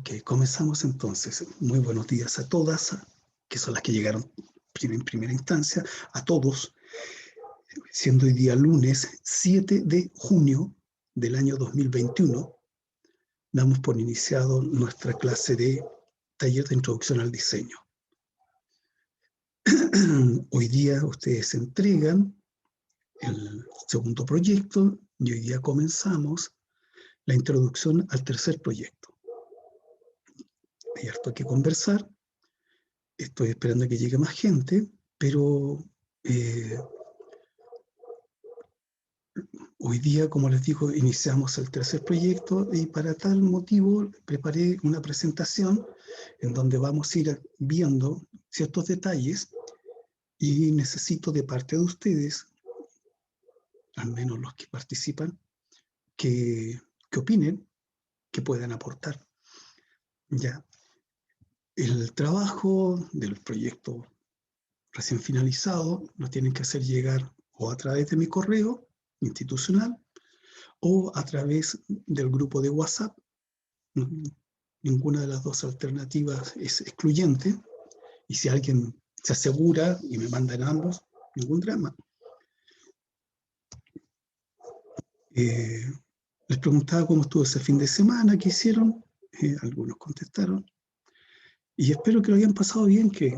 Ok, comenzamos entonces. Muy buenos días a todas, que son las que llegaron en primera instancia, a todos, siendo hoy día lunes 7 de junio del año 2021, damos por iniciado nuestra clase de taller de introducción al diseño. Hoy día ustedes entregan el segundo proyecto y hoy día comenzamos la introducción al tercer proyecto. Hay harto que conversar. Estoy esperando a que llegue más gente, pero hoy día, como les digo, iniciamos el tercer proyecto y para tal motivo preparé una presentación en donde vamos a ir viendo ciertos detalles y necesito de parte de ustedes, al menos los que participan, que opinen, que puedan aportar. Ya, el trabajo del proyecto recién finalizado lo tienen que hacer llegar o a través de mi correo institucional o a través del grupo de WhatsApp. Ninguna de las dos alternativas es excluyente, y si alguien se asegura y me manda en ambos, ningún drama. Les preguntaba cómo estuvo ese fin de semana, qué hicieron, algunos contestaron, y espero que lo hayan pasado bien, que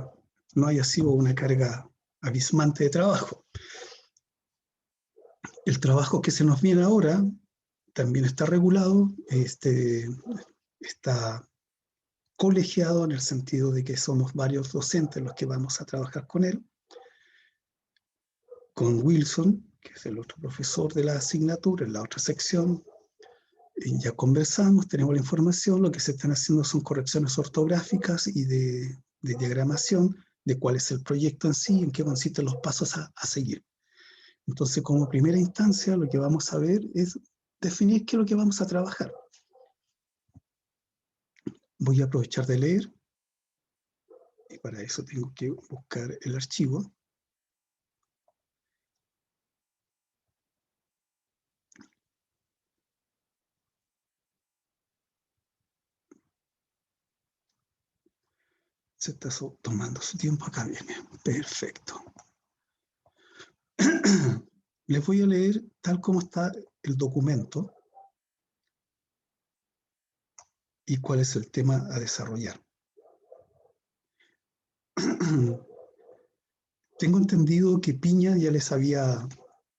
no haya sido una carga abismante de trabajo. El trabajo que se nos viene ahora también está regulado, está colegiado en el sentido de que somos varios docentes los que vamos a trabajar con él, con Wilson, que es el otro profesor de la asignatura, en la otra sección. Y ya conversamos, tenemos la información, lo que se están haciendo son correcciones ortográficas y de diagramación de cuál es el proyecto en sí, en qué consisten los pasos a seguir. Entonces, como primera instancia, lo que vamos a ver es definir qué es lo que vamos a trabajar. Voy a aprovechar de leer, y para eso tengo que buscar el archivo. Se está tomando su tiempo acá, viene. Perfecto. Les voy a leer tal como está el documento y cuál es el tema a desarrollar. Tengo entendido que Piña ya les había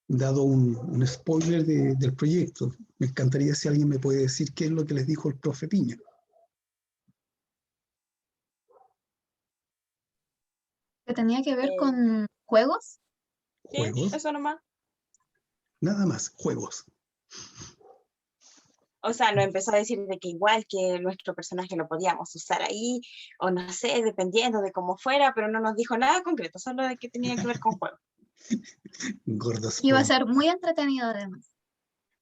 dado un spoiler del proyecto. Me encantaría si alguien me puede decir qué es lo que les dijo el profe Piña. Que tenía que ver con juegos. ¿Juegos? Sí, eso nomás. Nada más, juegos. O sea, nos empezó a decir de que igual que nuestro personaje lo podíamos usar ahí, o no sé, dependiendo de cómo fuera, pero no nos dijo nada concreto, solo de que tenía que ver con juegos. Gordos. Iba a ser muy entretenido además.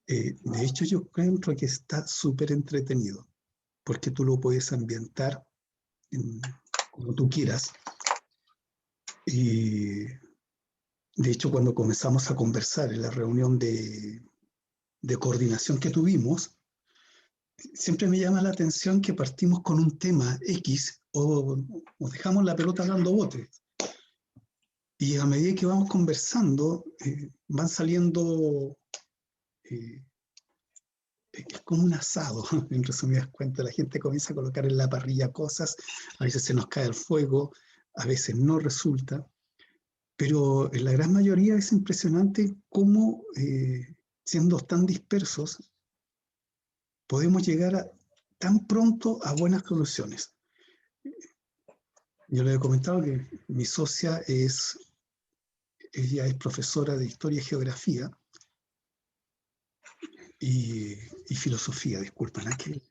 De hecho, yo creo que está súper entretenido, porque tú lo puedes ambientar como tú quieras. Y de hecho, cuando comenzamos a conversar en la reunión de coordinación que tuvimos, siempre me llama la atención que partimos con un tema X o dejamos la pelota dando botes. Y a medida que vamos conversando, van saliendo, es como un asado, en resumidas cuentas. La gente comienza a colocar en la parrilla cosas, a veces se nos cae el fuego, a veces no resulta, pero en la gran mayoría es impresionante cómo, siendo tan dispersos, podemos llegar tan pronto a buenas soluciones. Yo le he comentado que mi socia ella es profesora de Historia y Geografía y Filosofía, disculpen aquí.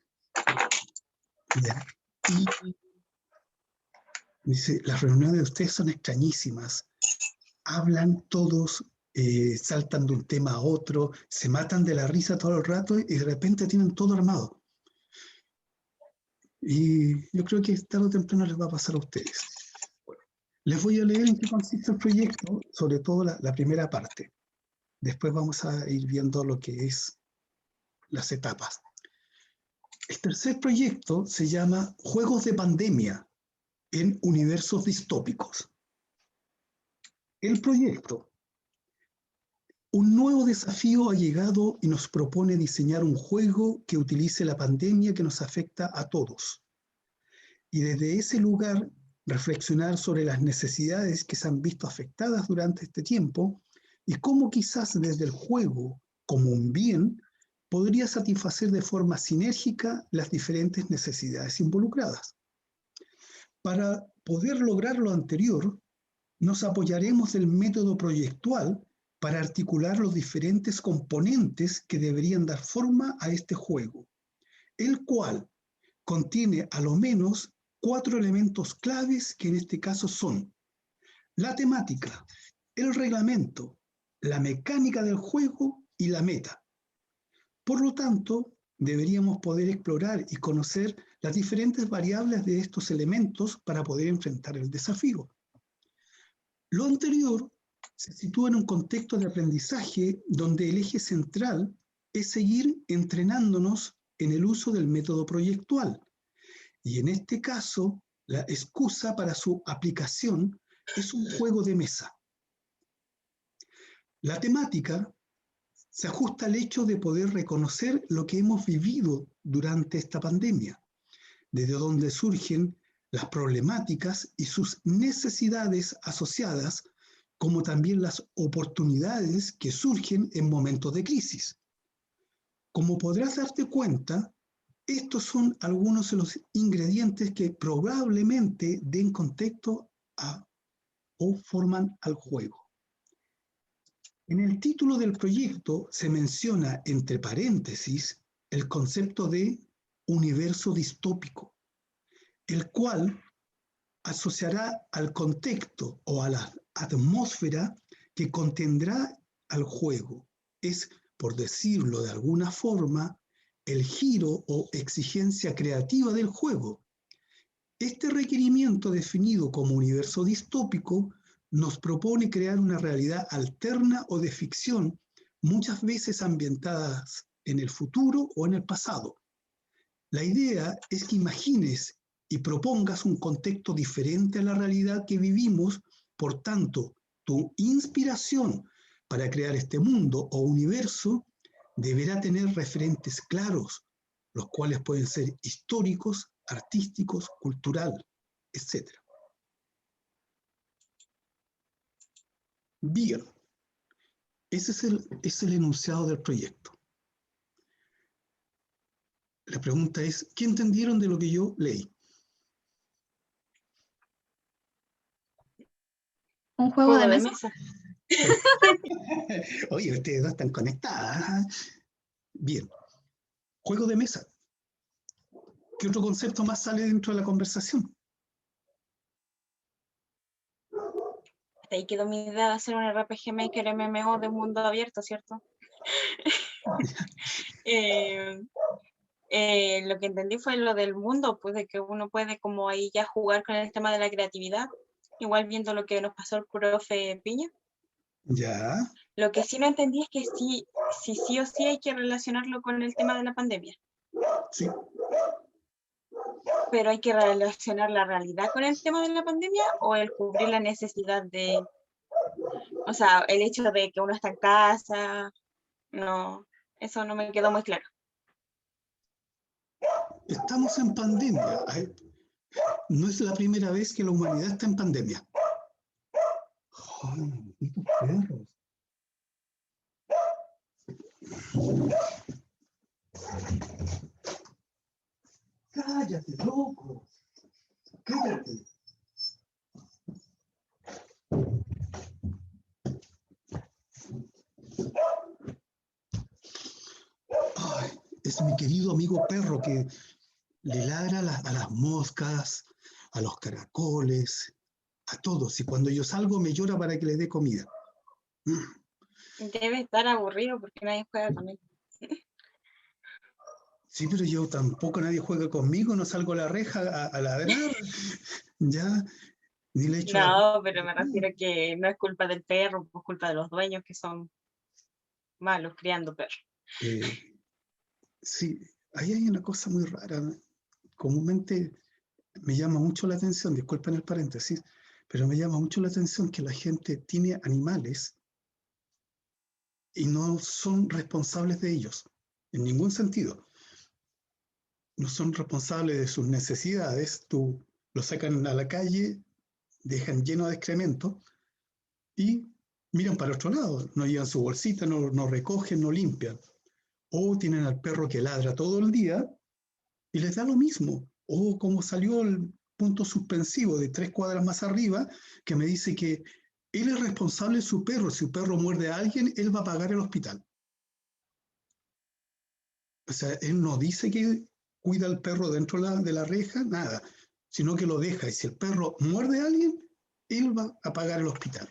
Y dice, las reuniones de ustedes son extrañísimas. Hablan todos, saltan de un tema a otro, se matan de la risa todo el rato y de repente tienen todo armado. Y yo creo que tarde o temprano les va a pasar a ustedes. Bueno, les voy a leer en qué consiste el proyecto, sobre todo la primera parte. Después vamos a ir viendo lo que es las etapas. El tercer proyecto se llama Juegos de Pandemia en Universos Distópicos. El proyecto: un nuevo desafío ha llegado y nos propone diseñar un juego que utilice la pandemia que nos afecta a todos. Y desde ese lugar reflexionar sobre las necesidades que se han visto afectadas durante este tiempo y cómo quizás desde el juego, como un bien, podría satisfacer de forma sinérgica las diferentes necesidades involucradas. Para poder lograr lo anterior, nos apoyaremos del método proyectual para articular los diferentes componentes que deberían dar forma a este juego, el cual contiene a lo menos 4 elementos claves que en este caso son la temática, el reglamento, la mecánica del juego y la meta. Por lo tanto, deberíamos poder explorar y conocer las diferentes variables de estos elementos para poder enfrentar el desafío. Lo anterior se sitúa en un contexto de aprendizaje donde el eje central es seguir entrenándonos en el uso del método proyectual. Y en este caso, la excusa para su aplicación es un juego de mesa. La temática se ajusta al hecho de poder reconocer lo que hemos vivido durante esta pandemia, desde donde surgen las problemáticas y sus necesidades asociadas, como también las oportunidades que surgen en momentos de crisis. Como podrás darte cuenta, estos son algunos de los ingredientes que probablemente den contexto o forman al juego. En el título del proyecto se menciona entre paréntesis el concepto de universo distópico, el cual asociará al contexto o a la atmósfera que contendrá al juego. Es, por decirlo de alguna forma, el giro o exigencia creativa del juego. Este requerimiento definido como universo distópico nos propone crear una realidad alterna o de ficción, muchas veces ambientadas en el futuro o en el pasado. La idea es que imagines y propongas un contexto diferente a la realidad que vivimos, por tanto, tu inspiración para crear este mundo o universo deberá tener referentes claros, los cuales pueden ser históricos, artísticos, cultural, etc. Bien, ese es el enunciado del proyecto. La pregunta es, ¿qué entendieron de lo que yo leí? Un juego de mesa. Oye, ustedes no están conectadas. Bien, juego de mesa. ¿Qué otro concepto más sale dentro de la conversación? Hasta ahí quedó mi idea de hacer un RPG Maker MMO de mundo abierto, ¿cierto? Lo que entendí fue lo del mundo, pues de que uno puede como ahí ya jugar con el tema de la creatividad, igual viendo lo que nos pasó el profe Piña. Ya. Lo que sí no entendí es que sí o sí hay que relacionarlo con el tema de la pandemia. Sí. Pero hay que relacionar la realidad con el tema de la pandemia o el cubrir la necesidad de, o sea, el hecho de que uno está en casa, no, eso no me quedó muy claro. Estamos en pandemia. No es la primera vez que la humanidad está en pandemia. ¡Ay, malditos perros! ¡Cállate, loco! ¡Cállate! Ay, es mi querido amigo perro que le ladra a las moscas, a los caracoles, a todos. Y cuando yo salgo me llora para que le dé comida. Debe estar aburrido porque nadie juega con él. Sí, pero yo tampoco, nadie juega conmigo, no salgo a la reja a ladrar. Ya, ni le echo la No, pero me refiero a que no es culpa del perro, es culpa de los dueños que son malos criando perros. Sí, ahí hay una cosa muy rara. Comúnmente me llama mucho la atención, disculpen el paréntesis, pero me llama mucho la atención que la gente tiene animales y no son responsables de ellos, en ningún sentido. No son responsables de sus necesidades, tú lo sacan a la calle, dejan lleno de excremento y miran para otro lado, no llevan su bolsita, no recogen, no limpian. O tienen al perro que ladra todo el día y les da lo mismo. O como salió el punto suspensivo de 3 cuadras más arriba, que me dice que él es responsable de su perro. Si su perro muerde a alguien, él va a pagar el hospital. O sea, él no dice que cuida al perro dentro de la reja, nada, sino que lo deja. Y si el perro muerde a alguien, él va a pagar el hospital.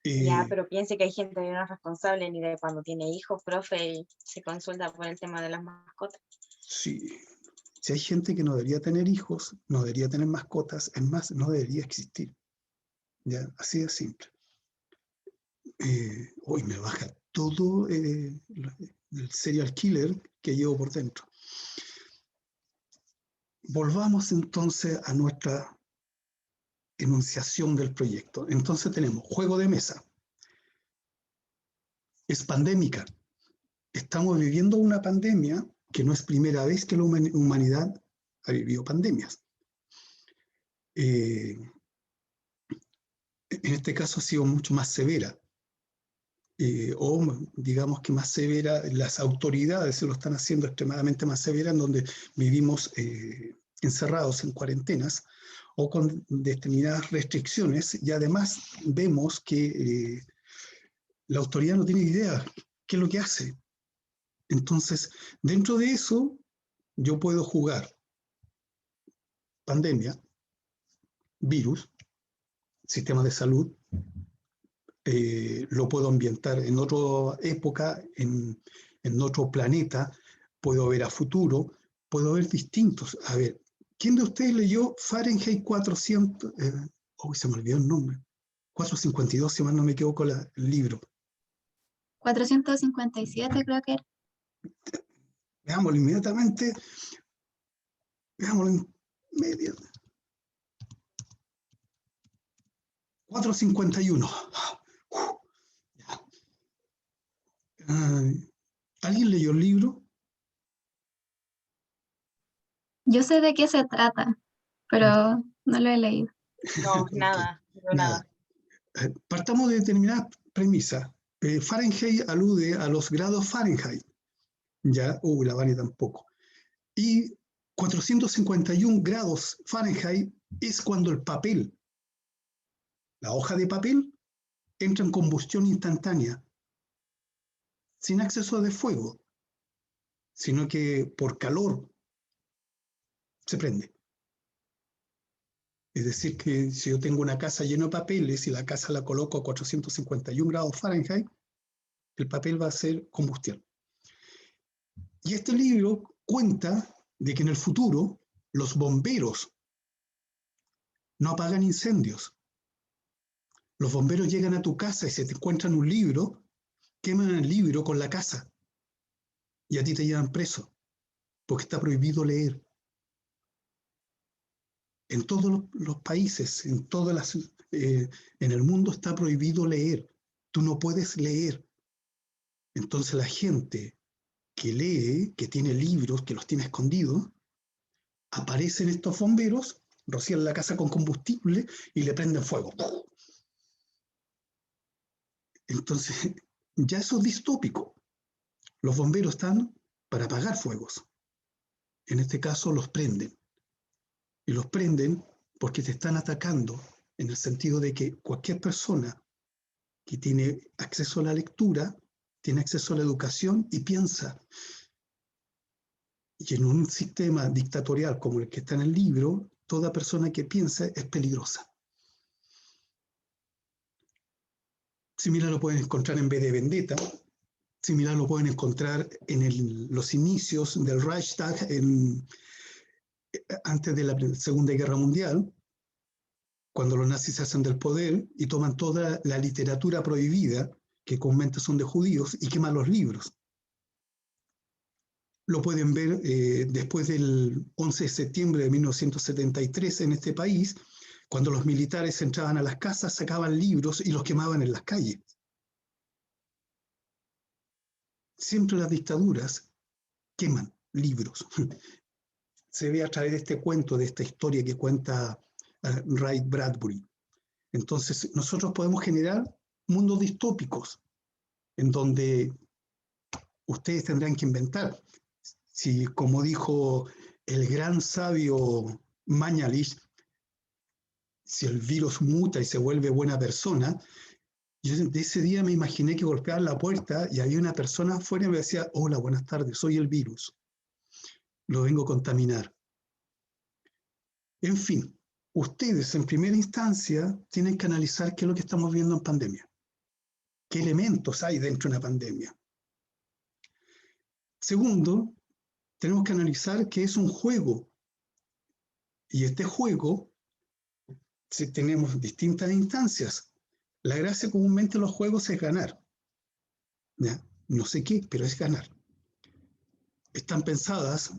Ya, pero piense que hay gente que no es responsable ni de cuando tiene hijos, profe, y se consulta por el tema de las mascotas. Sí. Si hay gente que no debería tener hijos, no debería tener mascotas, es más, no debería existir. ¿Ya? Así de simple. Hoy me baja todo el serial killer que llevo por dentro. Volvamos entonces a nuestra enunciación del proyecto. Entonces tenemos juego de mesa. Es pandémica. Estamos viviendo una pandemia que no es primera vez que la humanidad ha vivido pandemias. En este caso ha sido mucho más severa. O digamos que más severa, las autoridades se lo están haciendo extremadamente más severa, en donde vivimos encerrados en cuarentenas o con determinadas restricciones, y además vemos que la autoridad no tiene idea qué es lo que hace. Entonces, dentro de eso, yo puedo jugar pandemia, virus, sistema de salud, lo puedo ambientar en otra época, en otro planeta, puedo ver a futuro, puedo ver distintos. A ver, ¿quién de ustedes leyó Fahrenheit 400? Se me olvidó el nombre. 452, si mal no me equivoco, el libro. 457 creo que era. Veámoslo inmediatamente. Veámoslo en medio. 451. ¿Alguien leyó el libro? Yo sé de qué se trata, pero no lo he leído. No, Okay. nada, nada. Partamos de determinadas premisas. Fahrenheit alude a los grados Fahrenheit. Ya, la Vani tampoco. Y 451 grados Fahrenheit es cuando el papel, la hoja de papel, entra en combustión instantánea, sin acceso de fuego, sino que por calor se prende. Es decir, que si yo tengo una casa llena de papeles y la casa la coloco a 451 grados Fahrenheit, el papel va a hacer combustión. Y este libro cuenta de que en el futuro los bomberos no apagan incendios. Los bomberos llegan a tu casa y se te encuentran un libro, queman el libro con la casa y a ti te llevan preso porque está prohibido leer. En todos los países, en el mundo está prohibido leer. Tú no puedes leer. Entonces la gente que lee, que tiene libros, que los tiene escondidos, aparecen estos bomberos, rocían la casa con combustible y le prenden fuego. Entonces, ya eso es distópico. Los bomberos están para apagar fuegos. En este caso los prenden. Y los prenden porque te están atacando, en el sentido de que cualquier persona que tiene acceso a la lectura, tiene acceso a la educación y piensa. Y en un sistema dictatorial como el que está en el libro, toda persona que piensa es peligrosa. Similar lo pueden encontrar en V de Vendetta, similar lo pueden encontrar en los inicios del Reichstag antes de la Segunda Guerra Mundial, cuando los nazis se hacen del poder y toman toda la literatura prohibida, que comúnmente son de judíos, y queman los libros. Lo pueden ver después del 11 de septiembre de 1973 en este país, cuando los militares entraban a las casas, sacaban libros y los quemaban en las calles. Siempre las dictaduras queman libros. Se ve a través de este cuento, de esta historia que cuenta Ray Bradbury. Entonces, nosotros podemos generar mundos distópicos en donde ustedes tendrán que inventar. Si, como dijo el gran sabio Mañalich, si el virus muta y se vuelve buena persona, yo de ese día me imaginé que golpeaban la puerta y había una persona afuera y me decía, hola, buenas tardes, soy el virus, lo vengo a contaminar. En fin, ustedes en primera instancia tienen que analizar qué es lo que estamos viendo en pandemia. ¿Qué elementos hay dentro de una pandemia? Segundo, tenemos que analizar qué es un juego. Y este juego, si tenemos distintas instancias. La gracia comúnmente en los juegos es ganar. ¿Ya? No sé qué, pero es ganar. Están pensadas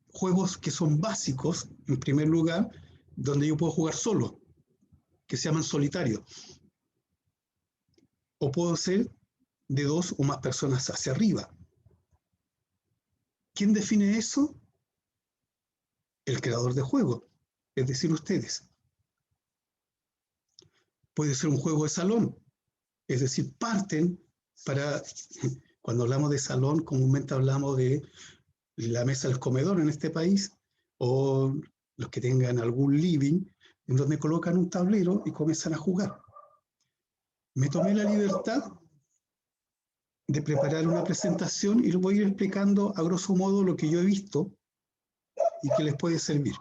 juegos que son básicos, en primer lugar, donde yo puedo jugar solo, que se llaman solitario. O puedo ser de 2 o más personas hacia arriba. ¿Quién define eso? El creador de juego, es decir, ustedes. Puede ser un juego de salón, es decir, parten para, cuando hablamos de salón, comúnmente hablamos de la mesa del comedor en este país, o los que tengan algún living, en donde colocan un tablero y comienzan a jugar. Me tomé la libertad de preparar una presentación y les voy a ir explicando a grosso modo lo que yo he visto y que les puede servir.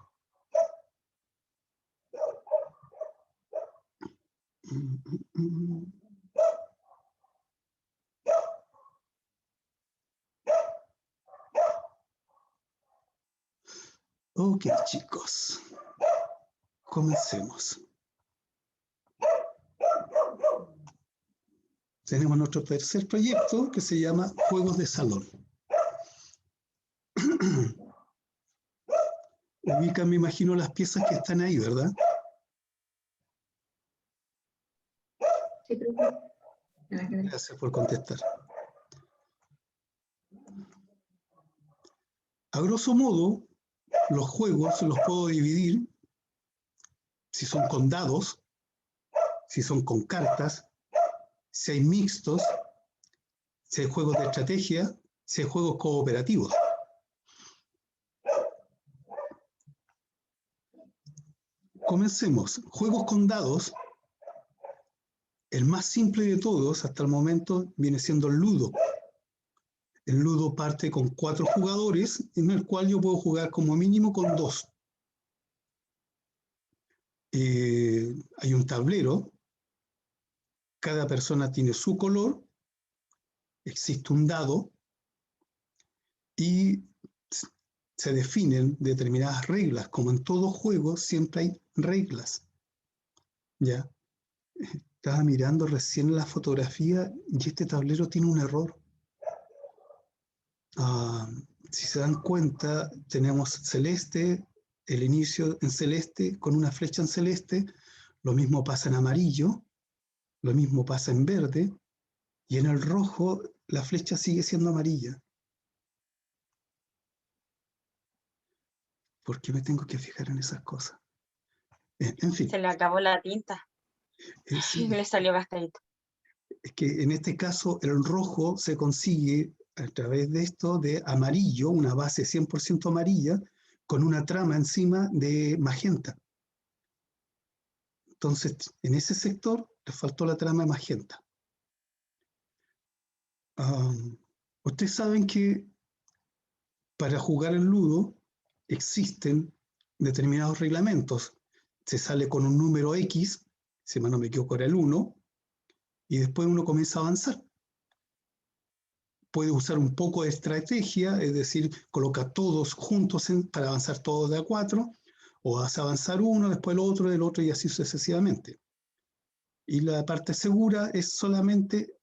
Ok, chicos, comencemos. Tenemos nuestro tercer proyecto que se llama Juegos de Salón. Ubican, me imagino, las piezas que están ahí, ¿verdad? Sí, profe. Gracias por contestar. A grosso modo, los juegos los puedo dividir si son con dados, si son con cartas, si hay mixtos, si hay juegos de estrategia, si hay juegos cooperativos. Comencemos. Juegos con dados. El más simple de todos hasta el momento viene siendo el Ludo. El Ludo parte con 4 jugadores, en el cual yo puedo jugar como mínimo con 2. Hay un tablero, cada persona tiene su color, existe un dado y se definen determinadas reglas. Como en todo juego, siempre hay reglas. ¿Ya? Estaba mirando recién la fotografía y este tablero tiene un error. Si se dan cuenta, tenemos celeste, el inicio en celeste con una flecha en celeste, lo mismo pasa en amarillo, lo mismo pasa en verde, y en el rojo la flecha sigue siendo amarilla. ¿Por qué me tengo que fijar en esas cosas? En fin. Se le acabó la tinta. Sí, Le salió gastadito. es que en este caso el rojo se consigue a través de esto de amarillo, una base 100% amarilla, con una trama encima de magenta. Entonces, en ese sector le faltó la trama de magenta. Ustedes saben que para jugar el Ludo existen determinados reglamentos. Se sale con un número X, si mal no me equivoco era el 1, y después uno comienza a avanzar. Puede usar un poco de estrategia, es decir, coloca todos juntos para avanzar todos de a 4, o hace avanzar uno, después el otro y así sucesivamente. Y la parte segura es solamente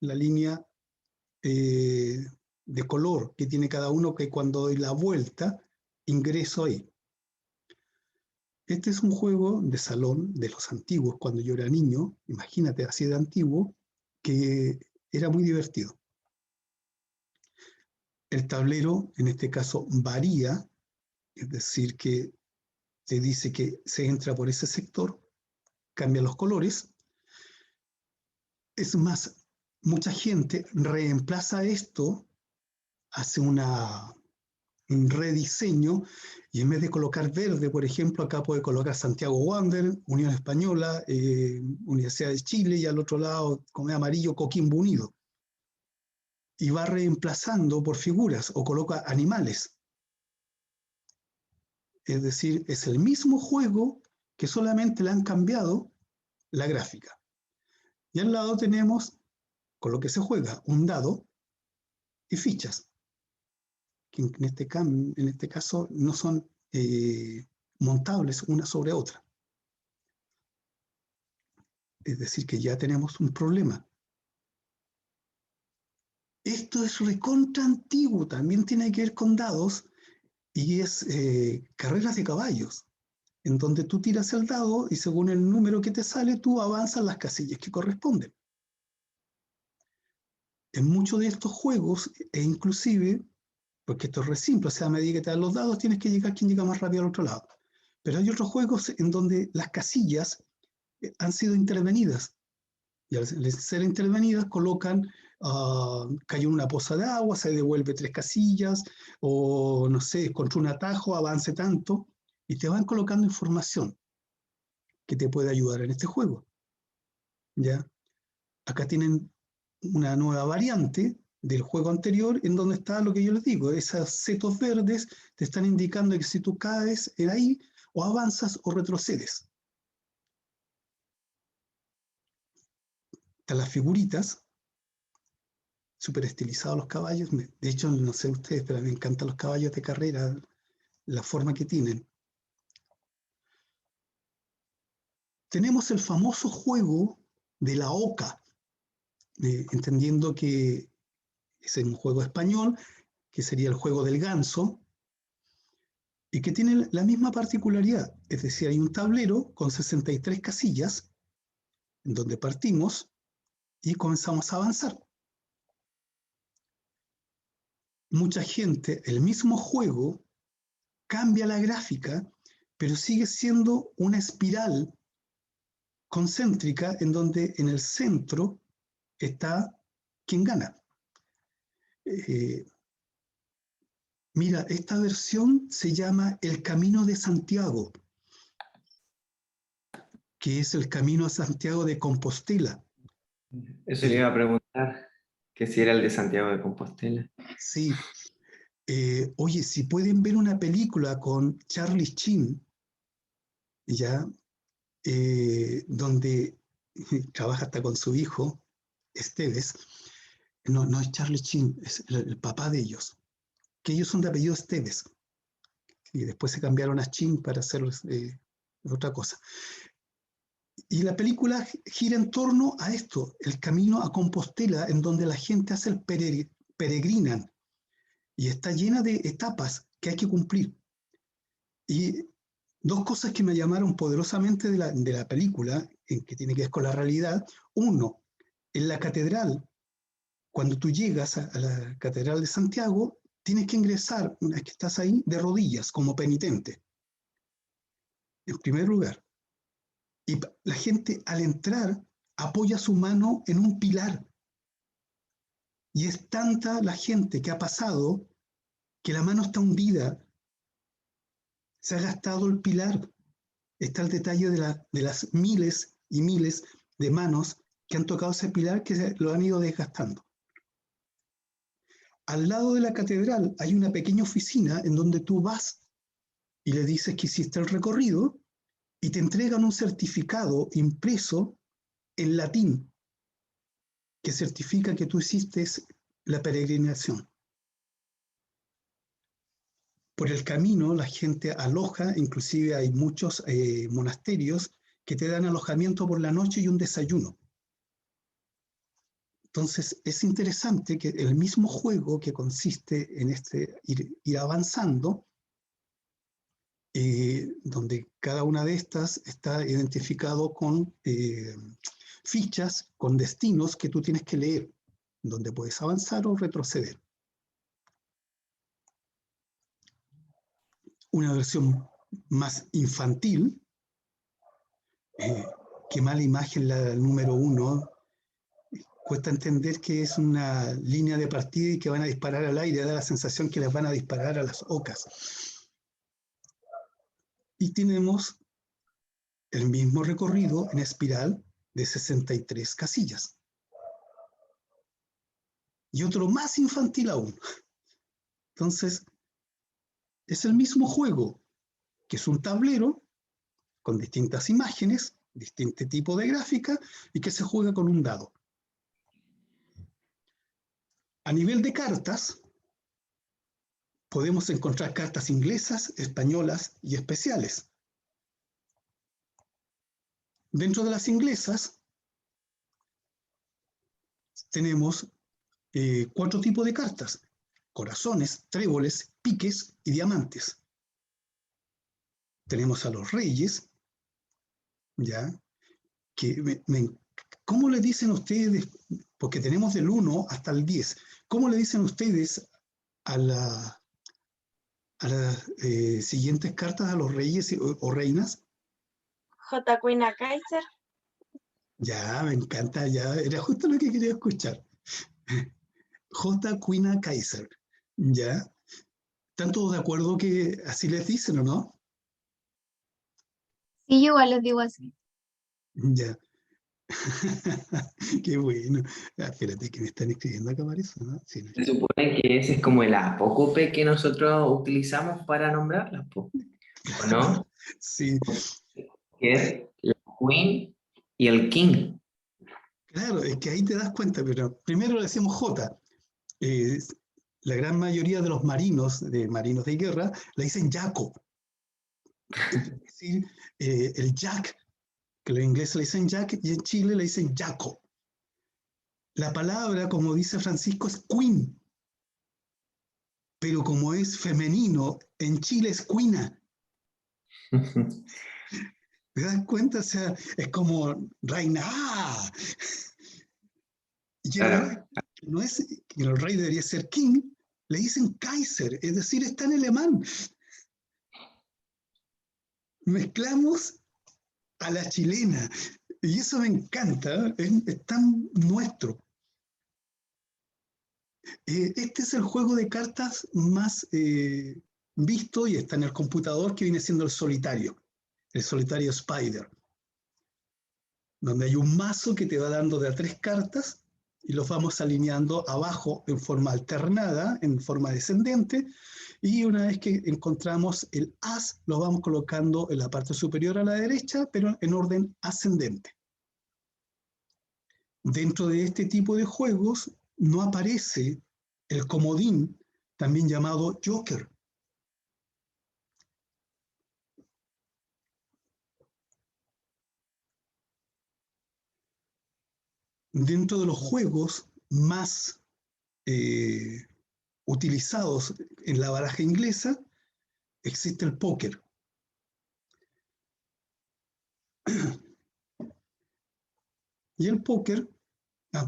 la línea de color que tiene cada uno, que cuando doy la vuelta, ingreso ahí. Este es un juego de salón de los antiguos, cuando yo era niño, imagínate, así de antiguo, que era muy divertido. El tablero, en este caso, varía, es decir, que te dice que se entra por ese sector, cambia los colores. Es más, mucha gente reemplaza esto, hace un rediseño, y en vez de colocar verde, por ejemplo, acá puede colocar Santiago Wander, Unión Española, Universidad de Chile, y al otro lado, como es amarillo, Coquimbo Unido. Y va reemplazando por figuras o coloca animales. Es decir, es el mismo juego que solamente le han cambiado la gráfica. Y al lado tenemos, con lo que se juega, un dado y fichas, que en este caso no son montables una sobre otra. Es decir, que ya tenemos un problema. Esto es recontra antiguo, también tiene que ver con dados, y es carreras de caballos, en donde tú tiras el dado y según el número que te sale, tú avanzas las casillas que corresponden. En muchos de estos juegos, e inclusive, porque esto es re simple, o sea, a medida que te dan los dados, tienes que llegar quien llega más rápido al otro lado. Pero hay otros juegos en donde las casillas han sido intervenidas. Y al ser intervenidas, colocan, cayó una poza de agua, se devuelve 3 casillas, o no sé, contra un atajo, avance tanto, y te van colocando información que te puede ayudar en este juego. ¿Ya? Acá tienen una nueva variante del juego anterior, en donde está lo que yo les digo, esos setos verdes te están indicando que si tú caes en ahí, o avanzas o retrocedes. Están las figuritas, súper estilizados los caballos. De hecho, no sé ustedes, pero me encantan los caballos de carrera, la forma que tienen. Tenemos el famoso juego de la oca, entendiendo que es un juego español, que sería el juego del ganso, y que tiene la misma particularidad, es decir, hay un tablero con 63 casillas, en donde partimos y comenzamos a avanzar. Mucha gente, el mismo juego, cambia la gráfica, pero sigue siendo una espiral concéntrica en donde en el centro está quien gana. Mira, esta versión se llama El Camino de Santiago, que es el Camino a Santiago de Compostela. Eso le iba a preguntar, que si era el de Santiago de Compostela. Sí. Oye, si pueden ver una película con Charlie Sheen, ya, donde trabaja hasta con su hijo, Esteves. No es Charlie Sheen, es el papá de ellos, que ellos son de apellido Esteves, y después se cambiaron a Sheen para hacer otra cosa. Y la película gira en torno a esto, el camino a Compostela, en donde la gente hace el peregrinan, y está llena de etapas que hay que cumplir. Y dos cosas que me llamaron poderosamente de la película, que tiene que ver con la realidad. Uno, en la catedral, cuando tú llegas a la Catedral de Santiago, tienes que ingresar, una vez que estás ahí, de rodillas, como penitente, en primer lugar. Y la gente, al entrar, apoya su mano en un pilar. Y es tanta la gente que ha pasado que la mano está hundida. Se ha gastado el pilar. Está el detalle de las miles y miles de manos que han tocado ese pilar, que lo han ido desgastando. Al lado de la catedral hay una pequeña oficina en donde tú vas y le dices que hiciste el recorrido y te entregan un certificado impreso en latín que certifica que tú hiciste la peregrinación. Por el camino la gente aloja, inclusive hay muchos monasterios que te dan alojamiento por la noche y un desayuno. Entonces, es interesante que el mismo juego que consiste en ir avanzando, donde cada una de estas está identificado con fichas, con destinos que tú tienes que leer, donde puedes avanzar o retroceder. Una versión más infantil, qué mala imagen la número 1, cuesta entender que es una línea de partida y que van a disparar al aire, da la sensación que les van a disparar a las ocas. Y tenemos el mismo recorrido en espiral de 63 casillas. Y otro más infantil aún. Entonces, es el mismo juego, que es un tablero con distintas imágenes, distinto tipo de gráfica, y que se juega con un dado. A nivel de cartas, podemos encontrar cartas inglesas, españolas y especiales. Dentro de las inglesas, tenemos 4 tipos de cartas: corazones, tréboles, piques y diamantes. Tenemos a los reyes, ¿ya? ¿Cómo le dicen ustedes? Porque tenemos del 1 hasta el 10. ¿Cómo le dicen ustedes a las siguientes cartas, a los reyes o reinas? J. Queen Kaiser. Ya, me encanta, ya. Era justo lo que quería escuchar. J. Queen Kaiser, ¿ya? ¿Están todos de acuerdo que así les dicen o no? Sí, yo igual les digo así. Ya. Qué bueno. Espérate, que me están escribiendo acá, parece, ¿no? Sí, Se supone que ese es como el apócope que nosotros utilizamos para nombrarlas, ¿o no? sí, Que es la Queen y el King. claro, es que ahí te das cuenta, pero primero le decimos J. Eh, la gran mayoría de los marinos de guerra, le dicen Jaco. Es decir, el Jack, que los ingleses le dicen Jack, y en Chile le dicen Jaco. La palabra, como dice Francisco, es Queen, pero como es femenino, en Chile es Quina. ¿Te das cuenta? O sea, es como reina. ¡Ah! Y el rey, Claro. no es, el rey debería ser king, le dicen Kaiser, es decir, está en alemán. Mezclamos a la chilena, y eso me encanta, es tan nuestro. Este es el juego de cartas más visto y está en el computador, que viene siendo el solitario Spider, donde hay un mazo que te va dando de a 3 cartas y los vamos alineando abajo en forma alternada, en forma descendente, y una vez que encontramos el as, lo vamos colocando en la parte superior a la derecha, pero en orden ascendente. Dentro de este tipo de juegos no aparece el comodín, también llamado Joker. Dentro de los juegos más utilizados en la baraja inglesa, existe el póker. Y el póker,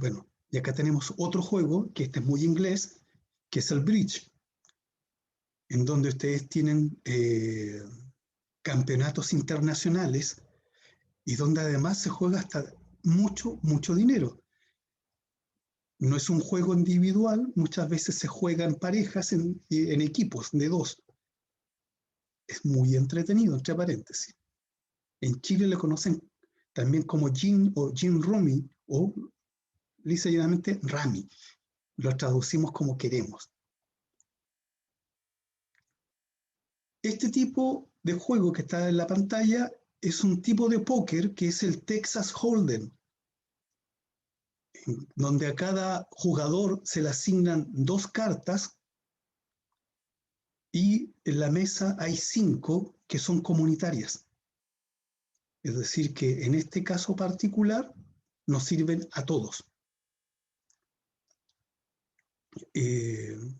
bueno, y acá tenemos otro juego, que este es muy inglés, que es el bridge, en donde ustedes tienen campeonatos internacionales y donde además se juega hasta mucho, mucho dinero. No es un juego individual, muchas veces se juega en parejas, en equipos de 2. Es muy entretenido, entre paréntesis. En Chile le conocen también como gin o gin rummy, o lisa y llanamente rami. Lo traducimos como queremos. Este tipo de juego que está en la pantalla es un tipo de póker que es el Texas Hold'em, donde a cada jugador se le asignan 2 cartas y en la mesa hay 5 que son comunitarias. Es decir, que en este caso particular nos sirven a todos.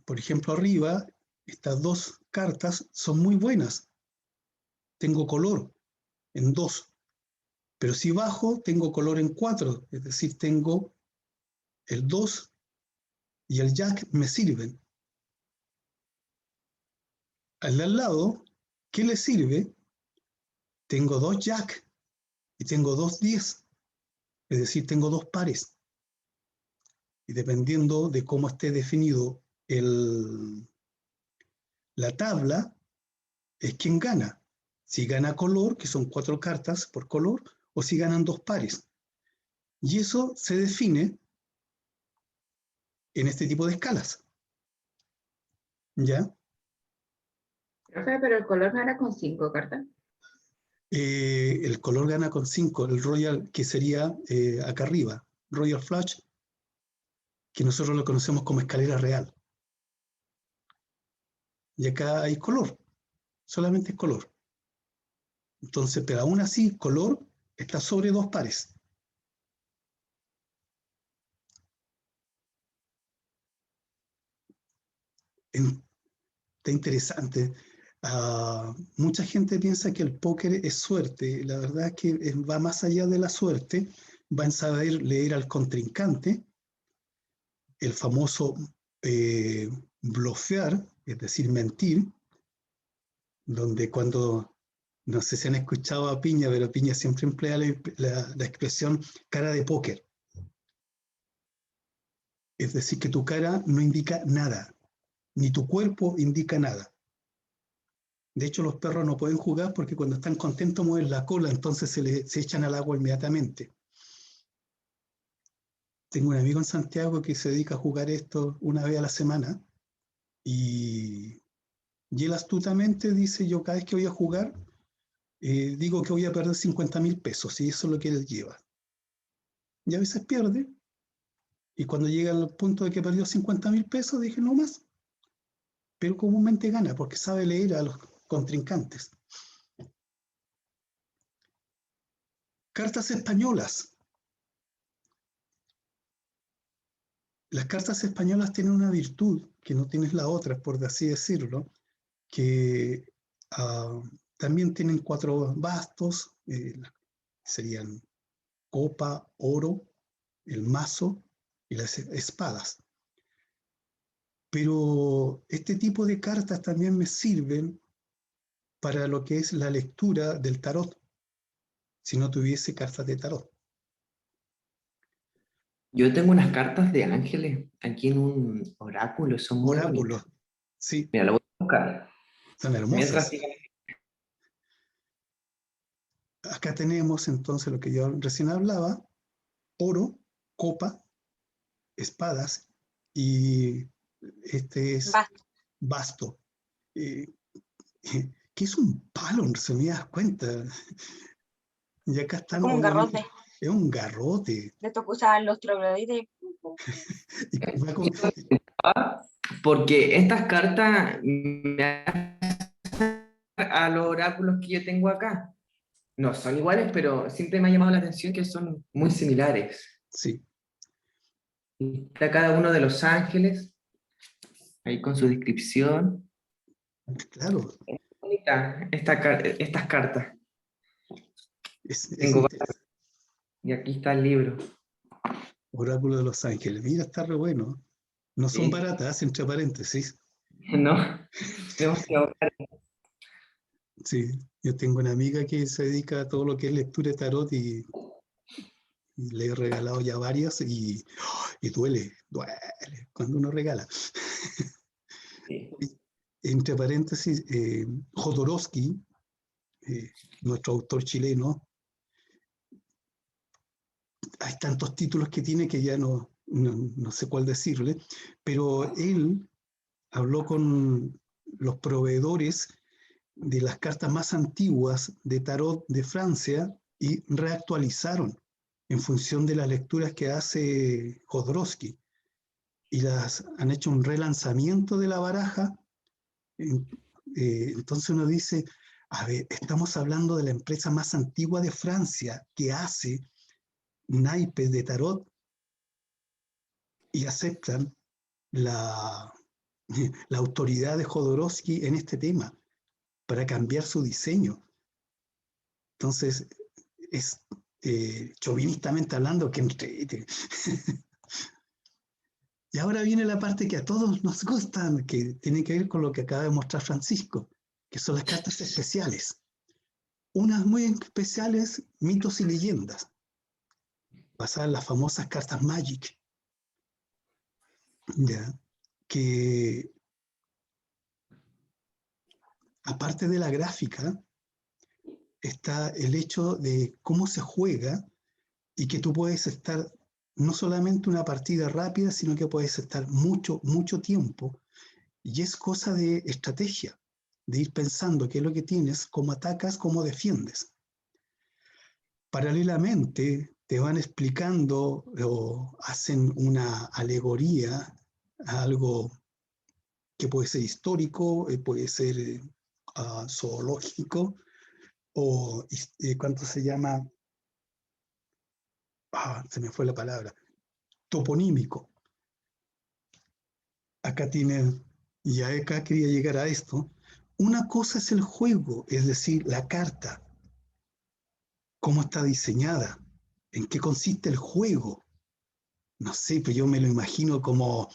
Por ejemplo, arriba, estas dos cartas son muy buenas. Tengo color en 2, pero si bajo, tengo color en 4, es decir, tengo el 2 y el jack me sirven. Al de al lado, ¿qué le sirve? Tengo 2 jack y tengo 2 10, es decir, tengo 2 pares. Y dependiendo de cómo esté definido la tabla, es quien gana. Si gana color, que son 4 cartas por color, o si ganan 2 pares. Y eso se define en este tipo de escalas. ¿Ya? Profe, pero el color no era con 5 cartas. El color gana con 5, el Royal, que sería acá arriba, Royal Flush, que nosotros lo conocemos como escalera real. Y acá hay color, solamente es color. Entonces, pero aún así, color está sobre 2 pares. Está interesante. Mucha gente piensa que el póker es suerte. La verdad es que va más allá de la suerte. Va en saber leer al contrincante, el famoso blofear, es decir, mentir, donde cuando, no sé si han escuchado a Piña, pero Piña siempre emplea la expresión cara de póker. Es decir, que tu cara no indica nada, ni tu cuerpo indica nada. De hecho, los perros no pueden jugar porque cuando están contentos mueven la cola, entonces se echan al agua inmediatamente. Tengo un amigo en Santiago que se dedica a jugar esto una vez a la semana y él astutamente dice, yo cada vez que voy a jugar, digo que voy a perder 50.000 pesos y eso es lo que él lleva. Y a veces pierde, y cuando llega al punto de que perdió 50.000 pesos, dije, no más. Pero comúnmente gana porque sabe leer a los contrincantes. Cartas españolas. Las cartas españolas tienen una virtud que no tienes la otra, por así decirlo, que también tienen 4 bastos, serían copa, oro, el mazo y las espadas. Pero este tipo de cartas también me sirven para lo que es la lectura del tarot, si no tuviese cartas de tarot. Yo tengo unas cartas de ángeles aquí en un oráculo, son muy Oráculos, bonitas. sí, Mira, lo voy a buscar. son Mientras hermosas. Acá tenemos entonces lo que yo recién hablaba, oro, copa, espadas y este es Basta. basto. Que es un palo, se me das cuenta. Y acá Es están, como un obviamente, garrote. es un garrote. De estos que usaban los trogloditas. Y va con, Porque estas cartas me hacen a los oráculos que yo tengo acá. No son iguales, pero siempre me ha llamado la atención que son muy similares. sí, Y está cada uno de los ángeles, ahí con su descripción. claro, Bonita estas cartas. es Tengo interesante. y aquí está el libro. Oráculo de los Ángeles. Mira, está re bueno. No son Sí. baratas, entre paréntesis. No, demasiado. Sí, yo tengo una amiga que se dedica a todo lo que es lectura de tarot y le he regalado ya varias y duele cuando uno regala. Sí. Entre paréntesis, Jodorowsky, nuestro autor chileno, hay tantos títulos que tiene que ya no sé cuál decirle, pero él habló con los proveedores de las cartas más antiguas de tarot de Francia y reactualizaron en función de las lecturas que hace Jodorowsky y las han hecho un relanzamiento de la baraja. Entonces uno dice, a ver, estamos hablando de la empresa más antigua de Francia que hace naipes de tarot y aceptan la, la autoridad de Jodorowsky en este tema para cambiar su diseño. Entonces, es chauvinistamente hablando que entrete. Y ahora viene la parte que a todos nos gusta, que tiene que ver con lo que acaba de mostrar Francisco, que son las cartas especiales. Unas muy especiales, mitos y leyendas, basadas en las famosas cartas Magic, ¿ya? Que aparte de la gráfica, está el hecho de cómo se juega y que tú puedes estar no solamente una partida rápida, sino que puedes estar mucho, mucho tiempo. Y es cosa de estrategia, de ir pensando qué es lo que tienes, cómo atacas, cómo defiendes. Paralelamente, te van explicando o hacen una alegoría a algo que puede ser histórico, puede ser zoológico, o ¿cuánto se llama? Se me fue la palabra. Toponímico. Acá tienen, y acá quería llegar a esto. Una cosa es el juego, es decir, la carta, cómo está diseñada, en qué consiste el juego. No sé, pero yo me lo imagino como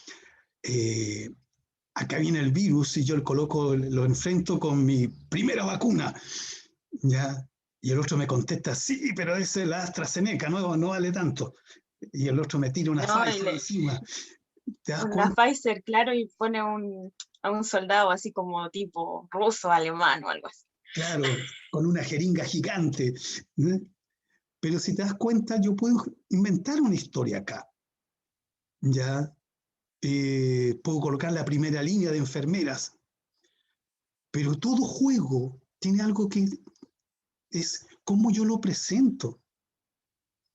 acá viene el virus y yo lo enfrento con mi primera vacuna, ¿ya? Y el otro me contesta, sí, pero ese es la AstraZeneca, no vale tanto. Y el otro me tira una No, Pfizer encima. ¿Te das una cuenta? Pfizer, claro, y pone a un soldado así como tipo ruso, alemán o algo así. Claro, con una jeringa gigante. ¿Eh? Pero si te das cuenta, yo puedo inventar una historia acá. ¿Ya? Puedo colocar la primera línea de enfermeras. Pero todo juego tiene algo que es cómo yo lo presento.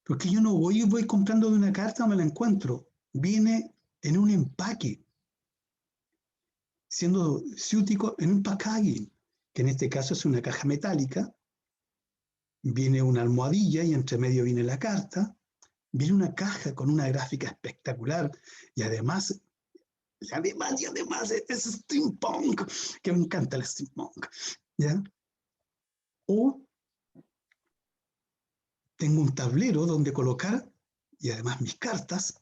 Porque yo no voy comprando de una carta, me la encuentro. Viene en un empaque, siendo ciútico en un packaging, que en este caso es una caja metálica. Viene una almohadilla y entre medio viene la carta. Viene una caja con una gráfica espectacular y además es steampunk, que me encanta el steampunk, ¿ya? O tengo un tablero donde colocar y además mis cartas.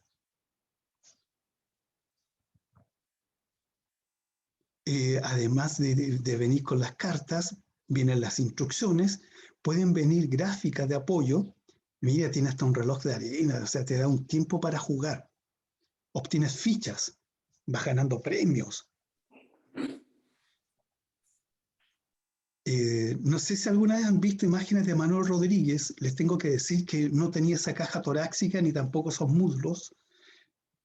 Además de venir con las cartas, vienen las instrucciones, pueden venir gráficas de apoyo. Mira, tiene hasta un reloj de arena, o sea, te da un tiempo para jugar. Obtienes fichas, vas ganando premios. No sé si alguna vez han visto imágenes de Manuel Rodríguez, les tengo que decir que no tenía esa caja torácica ni tampoco esos muslos,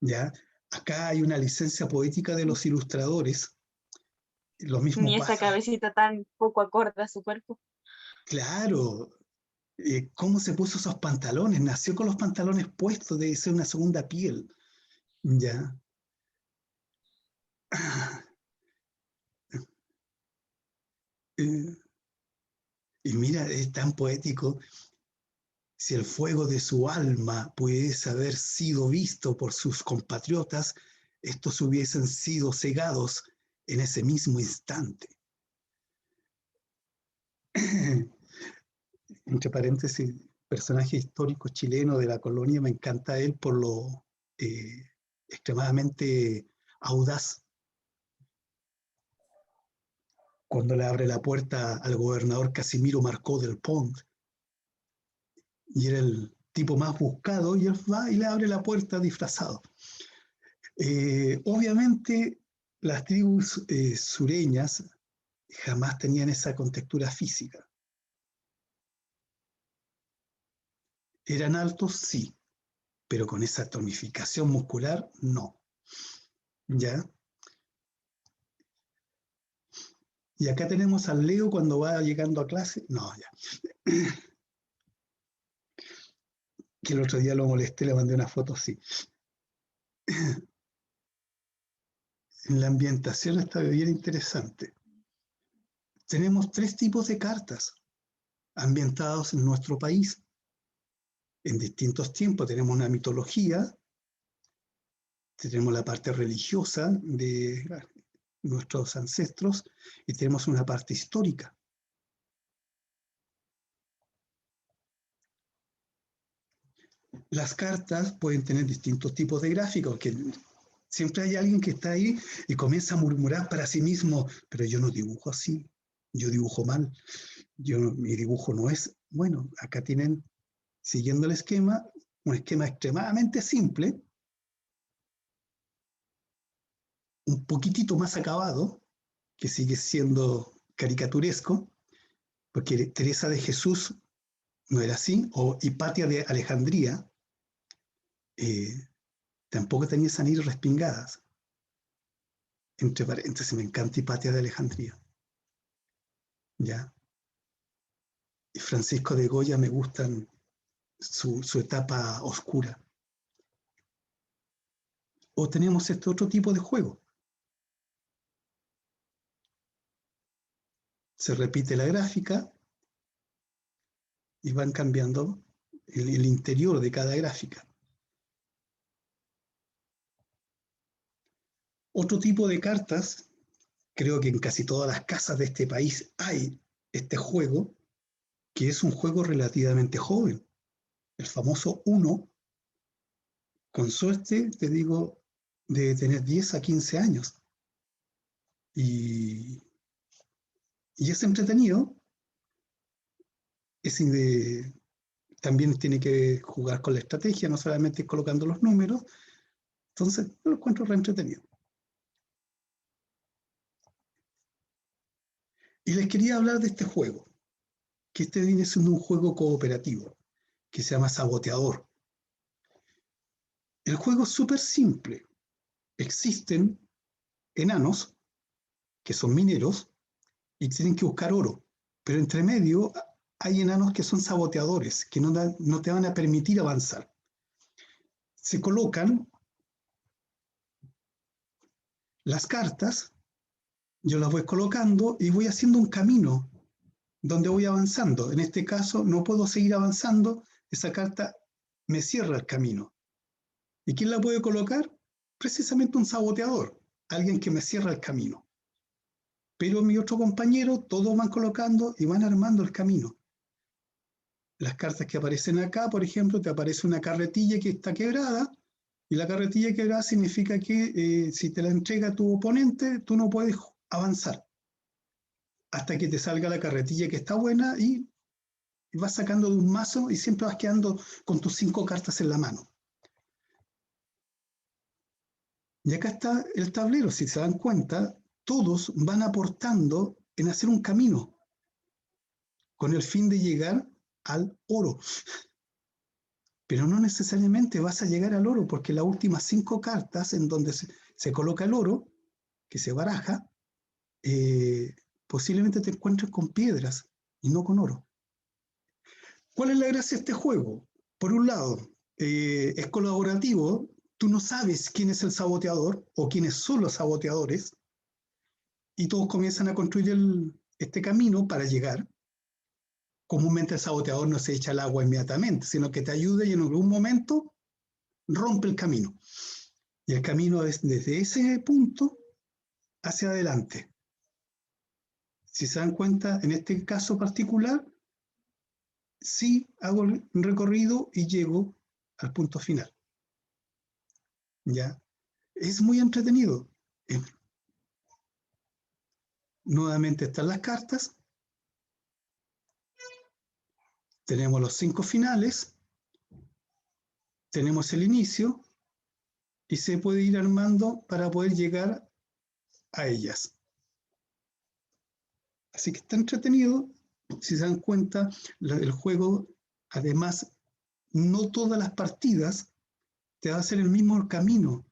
¿ya? Acá hay una licencia poética de los ilustradores, lo mismo Ni esa pasa, cabecita tan poco acorde a su cuerpo. claro, cómo se puso esos pantalones, nació con los pantalones puestos, debe ser una segunda piel, ¿ya? Eh, y mira, es tan poético. Si el fuego de su alma pudiese haber sido visto por sus compatriotas, estos hubiesen sido cegados en ese mismo instante. Entre paréntesis, personaje histórico chileno de la colonia, me encanta él por lo extremadamente audaz. Cuando le abre la puerta al gobernador Casimiro Marcó del Pont, y era el tipo más buscado, y él va y le abre la puerta disfrazado. Obviamente, las tribus sureñas jamás tenían esa contextura física. ¿Eran altos? Sí, pero con esa tonificación muscular, no. ¿Ya? Y acá tenemos al Leo cuando va llegando a clase. No, ya. Que el otro día lo molesté, le mandé una foto así. En la ambientación está bien interesante. Tenemos 3 tipos de cartas ambientados en nuestro país. En distintos tiempos tenemos una mitología, tenemos la parte religiosa de nuestros ancestros y tenemos una parte histórica. Las cartas pueden tener distintos tipos de gráficos, porque siempre hay alguien que está ahí y comienza a murmurar para sí mismo, pero yo no dibujo así, yo dibujo mal, mi dibujo no es. Bueno, acá tienen, siguiendo el esquema, un esquema extremadamente simple, un poquitito más acabado, que sigue siendo caricaturesco, porque Teresa de Jesús no era así, o Hipatia de Alejandría tampoco tenía esas anillas respingadas. Entre paréntesis, me encanta Hipatia de Alejandría. ¿Ya? Y Francisco de Goya me gustan su etapa oscura. O tenemos este otro tipo de juego. Se repite la gráfica y van cambiando el interior de cada gráfica. Otro tipo de cartas, creo que en casi todas las casas de este país hay este juego, que es un juego relativamente joven. El famoso Uno, con suerte, te digo, de tener 10 a 15 años. Y es entretenido. También tiene que jugar con la estrategia, no solamente colocando los números. Entonces, yo lo encuentro re entretenido. Y les quería hablar de este juego, que este viene siendo un juego cooperativo, que se llama Saboteador. El juego es súper simple. Existen enanos, que son mineros, y tienen que buscar oro. Pero entre medio hay enanos que son saboteadores, que no te van a permitir avanzar. Se colocan las cartas, yo las voy colocando y voy haciendo un camino donde voy avanzando. En este caso no puedo seguir avanzando, esa carta me cierra el camino. ¿Y quién la puede colocar? Precisamente un saboteador, alguien que me cierra el camino. Pero mi otro compañero, todos van colocando y van armando el camino. Las cartas que aparecen acá, por ejemplo, te aparece una carretilla que está quebrada, y la carretilla quebrada significa que si te la entrega tu oponente, tú no puedes avanzar hasta que te salga la carretilla que está buena y vas sacando de un mazo y siempre vas quedando con tus 5 cartas en la mano. Y acá está el tablero, si se dan cuenta, todos van aportando en hacer un camino con el fin de llegar al oro. Pero no necesariamente vas a llegar al oro, porque las últimas 5 cartas en donde se coloca el oro, que se baraja, posiblemente te encuentres con piedras y no con oro. ¿Cuál es la gracia de este juego? Por un lado, es colaborativo, tú no sabes quién es el saboteador o quiénes son los saboteadores, y todos comienzan a construir este camino para llegar. Comúnmente el saboteador no se echa al agua inmediatamente, sino que te ayuda y en algún momento rompe el camino. Y el camino es desde ese punto hacia adelante. Si se dan cuenta, en este caso particular, sí hago un recorrido y llego al punto final. ¿Ya? Es muy entretenido. Nuevamente están las cartas. Tenemos los 5 finales. Tenemos el inicio. Y se puede ir armando para poder llegar a ellas. Así que está entretenido. Si se dan cuenta, el juego, además, no todas las partidas te va a hacer el mismo camino.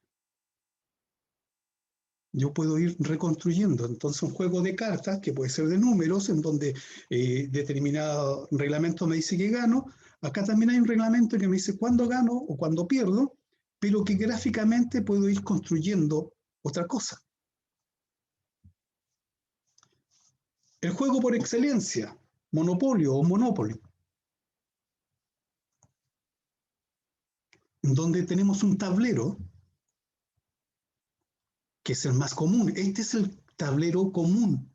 Yo puedo ir reconstruyendo. Entonces, un juego de cartas, que puede ser de números, en donde determinado reglamento me dice que gano. Acá también hay un reglamento que me dice cuándo gano o cuándo pierdo, pero que gráficamente puedo ir construyendo otra cosa. El juego por excelencia, Monopolio o Monopoly, donde tenemos un tablero que es el más común. Este es el tablero común.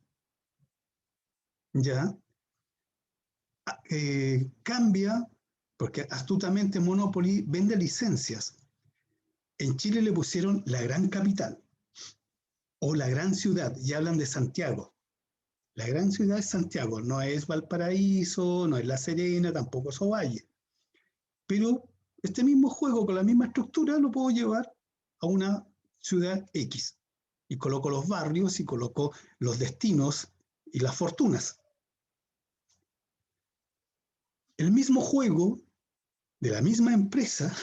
¿Ya? Cambia, porque astutamente Monopoly vende licencias. En Chile le pusieron la gran capital o la gran ciudad, y hablan de Santiago. La gran ciudad es Santiago, no es Valparaíso, no es La Serena, tampoco es Ovalle. Pero este mismo juego con la misma estructura lo puedo llevar a una ciudad X. Y coloco los barrios y coloco los destinos y las fortunas. El mismo juego de la misma empresa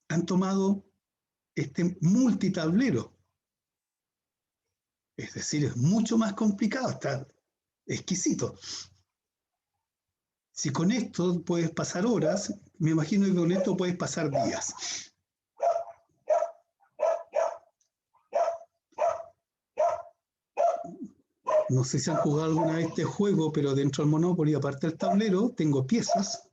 han tomado este multitablero. Es decir, es mucho más complicado, está exquisito. Si con esto puedes pasar horas, me imagino que con esto puedes pasar días. No sé si han jugado alguna vez este juego, pero dentro del Monopoly, aparte del tablero, tengo piezas,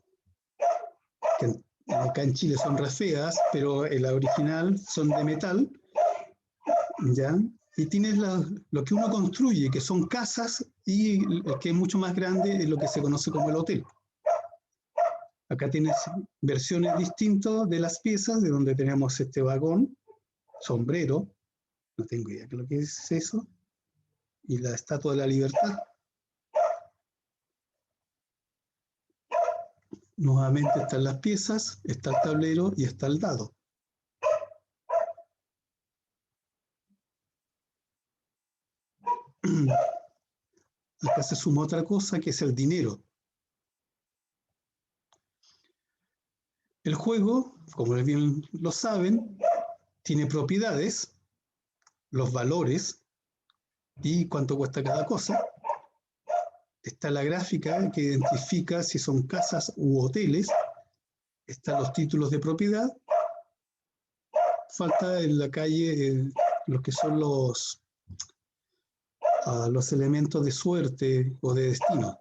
que acá en Chile son re feas, pero en la original son de metal, ¿ya? Y tienes lo que uno construye, que son casas, y el que es mucho más grande es lo que se conoce como el hotel. Acá tienes versiones distintas de las piezas, de donde tenemos este vagón, sombrero, no tengo idea de lo que es eso, y la Estatua de la Libertad. Nuevamente están las piezas, está el tablero y está el dado. Acá se suma otra cosa que es el dinero. El juego, como bien lo saben, tiene propiedades, los valores y cuánto cuesta cada cosa. Está la gráfica que identifica si son casas u hoteles. Están los títulos de propiedad. Falta en la calle lo que son los elementos de suerte o de destino.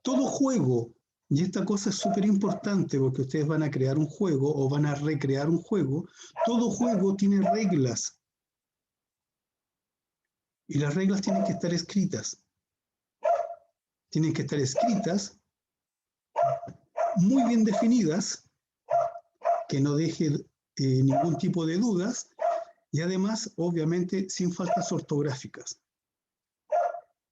Todo juego, y esta cosa es súper importante porque ustedes van a crear un juego o van a recrear un juego, todo juego tiene reglas. Y las reglas tienen que estar escritas. Tienen que estar escritas, muy bien definidas, que no dejen ningún tipo de dudas, y además, obviamente, sin faltas ortográficas.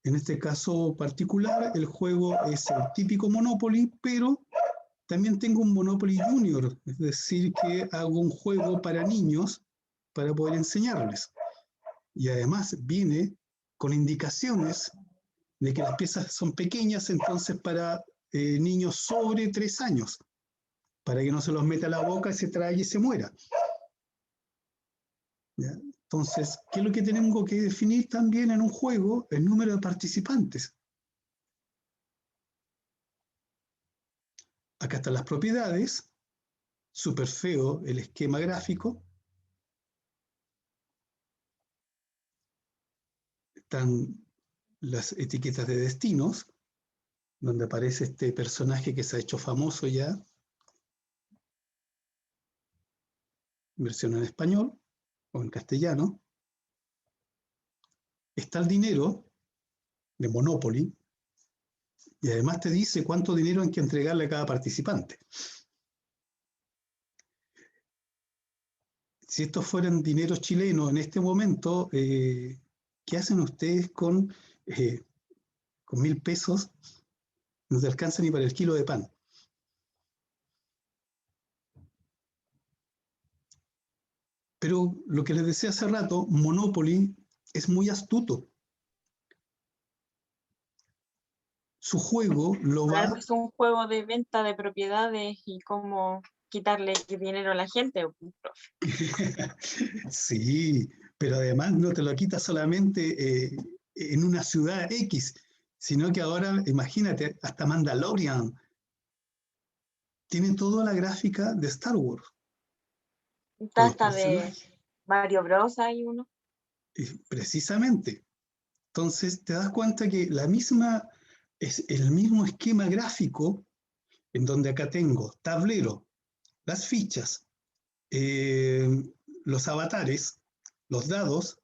En este caso particular, el juego es el típico Monopoly, pero también tengo un Monopoly Junior, es decir, que hago un juego para niños para poder enseñarles. Y además viene con indicaciones de que las piezas son pequeñas, entonces para niños sobre 3 años, para que no se los meta a la boca, se trague y se muera. ¿Ya? Entonces, ¿qué es lo que tengo que definir también en un juego? El número de participantes. Acá están las propiedades, súper feo el esquema gráfico. Están las etiquetas de destinos, donde aparece este personaje que se ha hecho famoso ya, versión en español o en castellano. Está el dinero de Monopoly, y además te dice cuánto dinero hay que entregarle a cada participante. Si estos fueran dineros chilenos en este momento, ¿qué hacen ustedes con 1.000 pesos? No se alcanza ni para el kilo de pan. Pero lo que les decía hace rato, Monopoly es muy astuto. Su juego lo va... Claro, es un juego de venta de propiedades y cómo quitarle dinero a la gente. Sí, pero además no te lo quita solamente en una ciudad X, sino que ahora, imagínate, hasta Mandalorian tiene toda la gráfica de Star Wars. Está Con los hasta de personajes. Mario Bros. Hay uno. Precisamente. Entonces te das cuenta que es el mismo esquema gráfico en donde acá tengo tablero, las fichas, los avatares, los dados,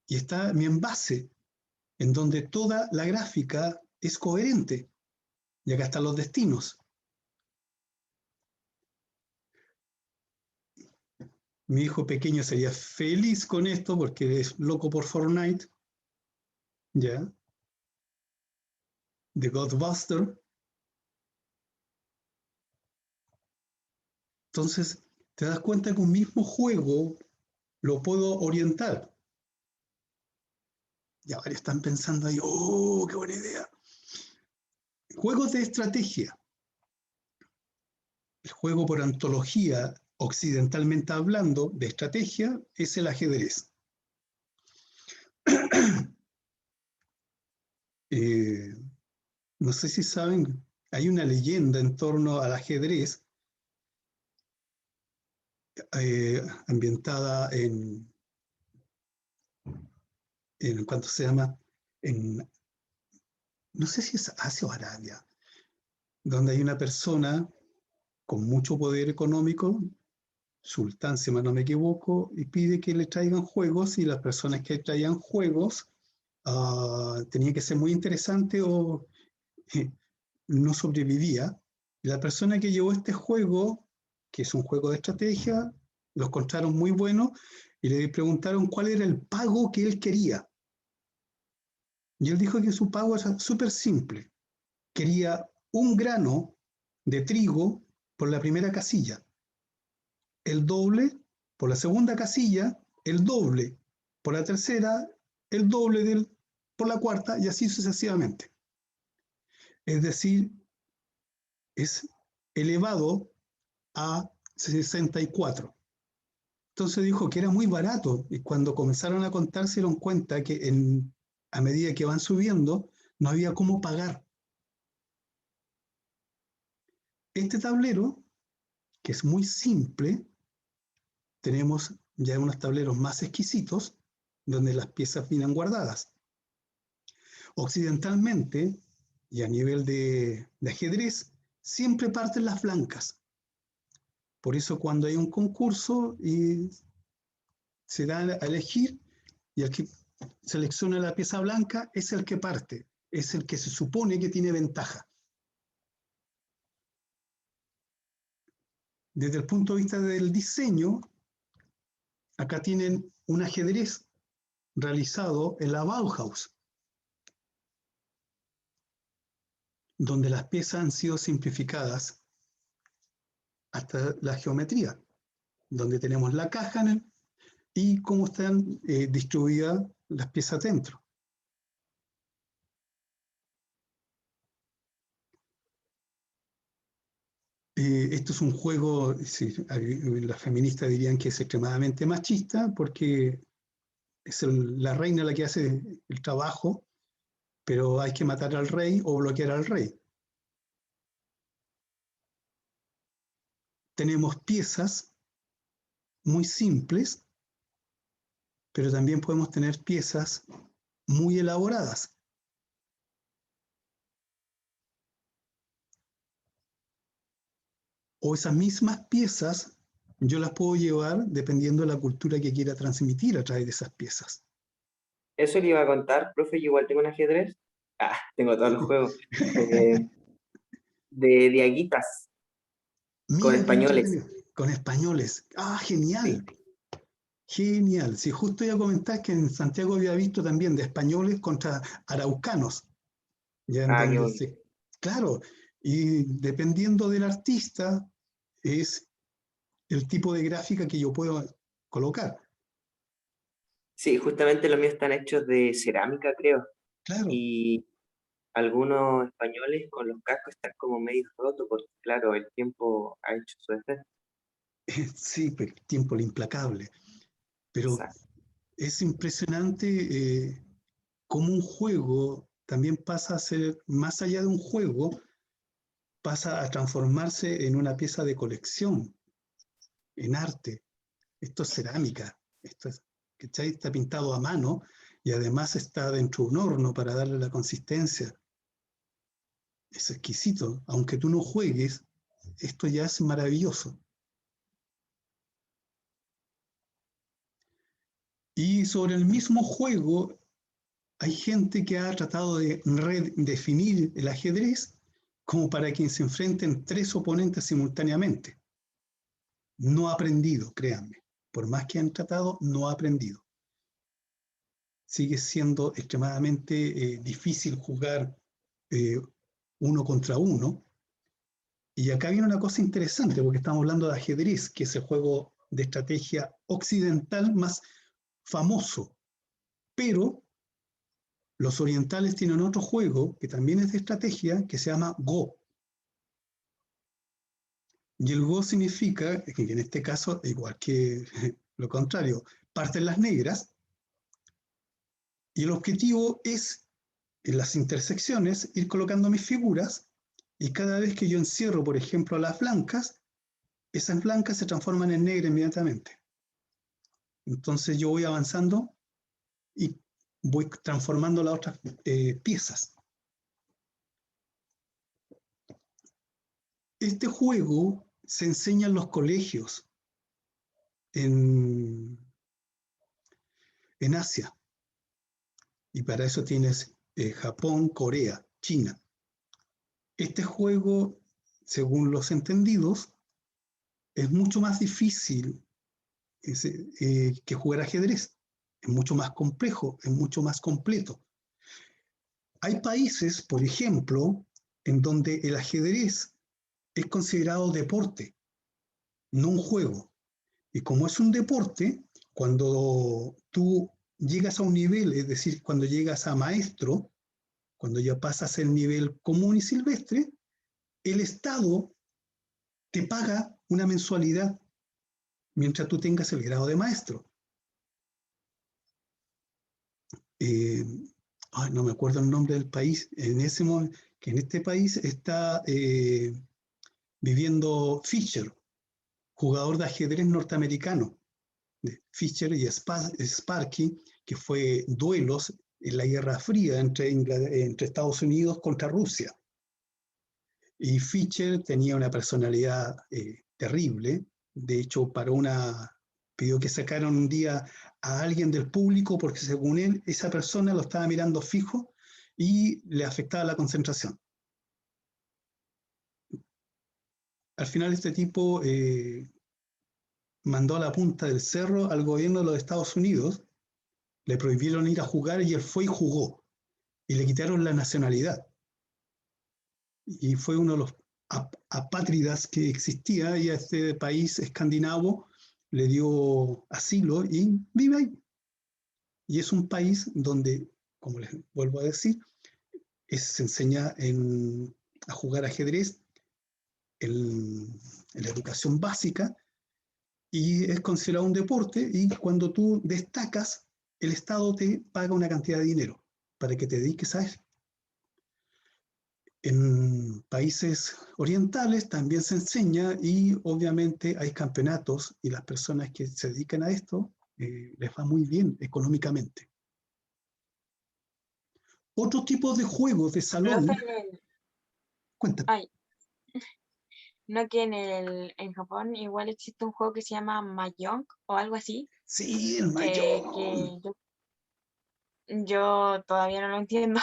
y está mi envase, en donde toda la gráfica es coherente. Y acá están los destinos. Mi hijo pequeño sería feliz con esto porque es loco por Fortnite. ¿Ya? The Godbuster. Entonces, te das cuenta que un mismo juego lo puedo orientar. Y ahora están pensando ahí, ¡oh, qué buena idea! Juegos de estrategia. El juego por antología, occidentalmente hablando, de estrategia, es el ajedrez. No sé si saben, hay una leyenda en torno al ajedrez ambientada ¿cuánto se llama? No sé si es Asia o Arabia, donde hay una persona con mucho poder económico, sultán, si mal no me equivoco, y pide que le traigan juegos, y las personas que traían juegos tenían que ser muy interesantes o no sobrevivía. Y la persona que llevó este juego, que es un juego de estrategia, lo encontraron muy bueno y le preguntaron cuál era el pago que él quería. Y él dijo que su pago era súper simple. Quería un grano de trigo por la primera casilla, el doble por la segunda casilla, el doble por la tercera, el doble por la cuarta, y así sucesivamente. Es decir, es elevado a 64. Entonces dijo que era muy barato, y cuando comenzaron a contar se dieron cuenta que a medida que van subiendo no había cómo pagar. Este tablero, que es muy simple, tenemos ya unos tableros más exquisitos donde las piezas vienen guardadas. Occidentalmente y a nivel de ajedrez siempre parten las blancas. Por eso cuando hay un concurso y se da a elegir, y el que selecciona la pieza blanca es el que parte, es el que se supone que tiene ventaja. Desde el punto de vista del diseño, acá tienen un ajedrez realizado en la Bauhaus, donde las piezas han sido simplificadas hasta la geometría, donde tenemos la caja y cómo están distribuidas las piezas dentro. Esto es un juego, sí, las feministas dirían que es extremadamente machista porque es la reina la que hace el trabajo, pero hay que matar al rey o bloquear al rey. Tenemos piezas muy simples, pero también podemos tener piezas muy elaboradas. O esas mismas piezas yo las puedo llevar dependiendo de la cultura que quiera transmitir a través de esas piezas. Eso le iba a contar, profe, yo igual tengo un ajedrez. Tengo todos los juegos. De diaguitas, con Mira qué españoles. entretenido. Con españoles. Genial. Sí. Genial. Si justo iba a comentar que en Santiago había visto también de españoles contra araucanos. Ya en Qué donde bonito. claro, y dependiendo del artista es el tipo de gráfica que yo puedo colocar. Sí, justamente los míos están hechos de cerámica, creo. Claro, Y algunos españoles con los cascos están como medio rotos porque, claro, el tiempo ha hecho su efecto. sí, pues, tiempo lo implacable. Pero Exacto. es impresionante cómo un juego también pasa a ser, más allá de un juego, pasa a transformarse en una pieza de colección, en arte. Esto es cerámica, ¿cachai? Está pintado a mano y además está dentro de un horno para darle la consistencia. Es exquisito. Aunque tú no juegues, esto ya es maravilloso. Y sobre el mismo juego, hay gente que ha tratado de redefinir el ajedrez como para que se enfrenten 3 oponentes simultáneamente. No ha aprendido, créanme. Por más que han tratado, no ha aprendido. Sigue siendo extremadamente difícil jugar uno contra uno. Y acá viene una cosa interesante, porque estamos hablando de ajedrez, que es el juego de estrategia occidental más famoso. Pero los orientales tienen otro juego que también es de estrategia, que se llama Go. Y el Go significa, que en este caso, igual que lo contrario, parten las negras, y el objetivo es, en las intersecciones, ir colocando mis figuras, y cada vez que yo encierro, por ejemplo, las blancas, esas blancas se transforman en negras inmediatamente. Entonces yo voy avanzando y voy transformando las otras piezas. Este juego se enseña en los colegios en Asia. Y para eso tienes Japón, Corea, China. Este juego, según los entendidos, es mucho más difícil que jugar ajedrez. Es mucho más complejo, es mucho más completo. Hay países, por ejemplo, en donde el ajedrez es considerado deporte, no un juego. Y como es un deporte, cuando tú llegas a un nivel, es decir, cuando llegas a maestro, cuando ya pasas el nivel común y silvestre, el Estado te paga una mensualidad mientras tú tengas el grado de maestro. No me acuerdo el nombre del país, que en este país está viviendo Fischer, jugador de ajedrez norteamericano, de Fischer y Sparky, que fue duelos en la Guerra Fría entre Estados Unidos contra Rusia. Y Fischer tenía una personalidad terrible. De hecho, pidió que sacaran un día a alguien del público porque según él, esa persona lo estaba mirando fijo y le afectaba la concentración. Al final este tipo mandó a la punta del cerro al gobierno de los Estados Unidos, le prohibieron ir a jugar y él fue y jugó. Y le quitaron la nacionalidad. Y fue uno de los apátridas que existía, y a este país escandinavo le dio asilo y vive ahí. Y es un país donde, como les vuelvo a decir, se enseña a jugar ajedrez en la educación básica y es considerado un deporte, y cuando tú destacas, el Estado te paga una cantidad de dinero para que te dediques a eso. En países orientales también se enseña y obviamente hay campeonatos y las personas que se dedican a esto les va muy bien económicamente. Otro tipo de juegos de salón. Profe, Cuéntame. no, que en Japón igual existe un juego que se llama Mahjong o algo así. Sí, el Mahjong. Que yo todavía no lo entiendo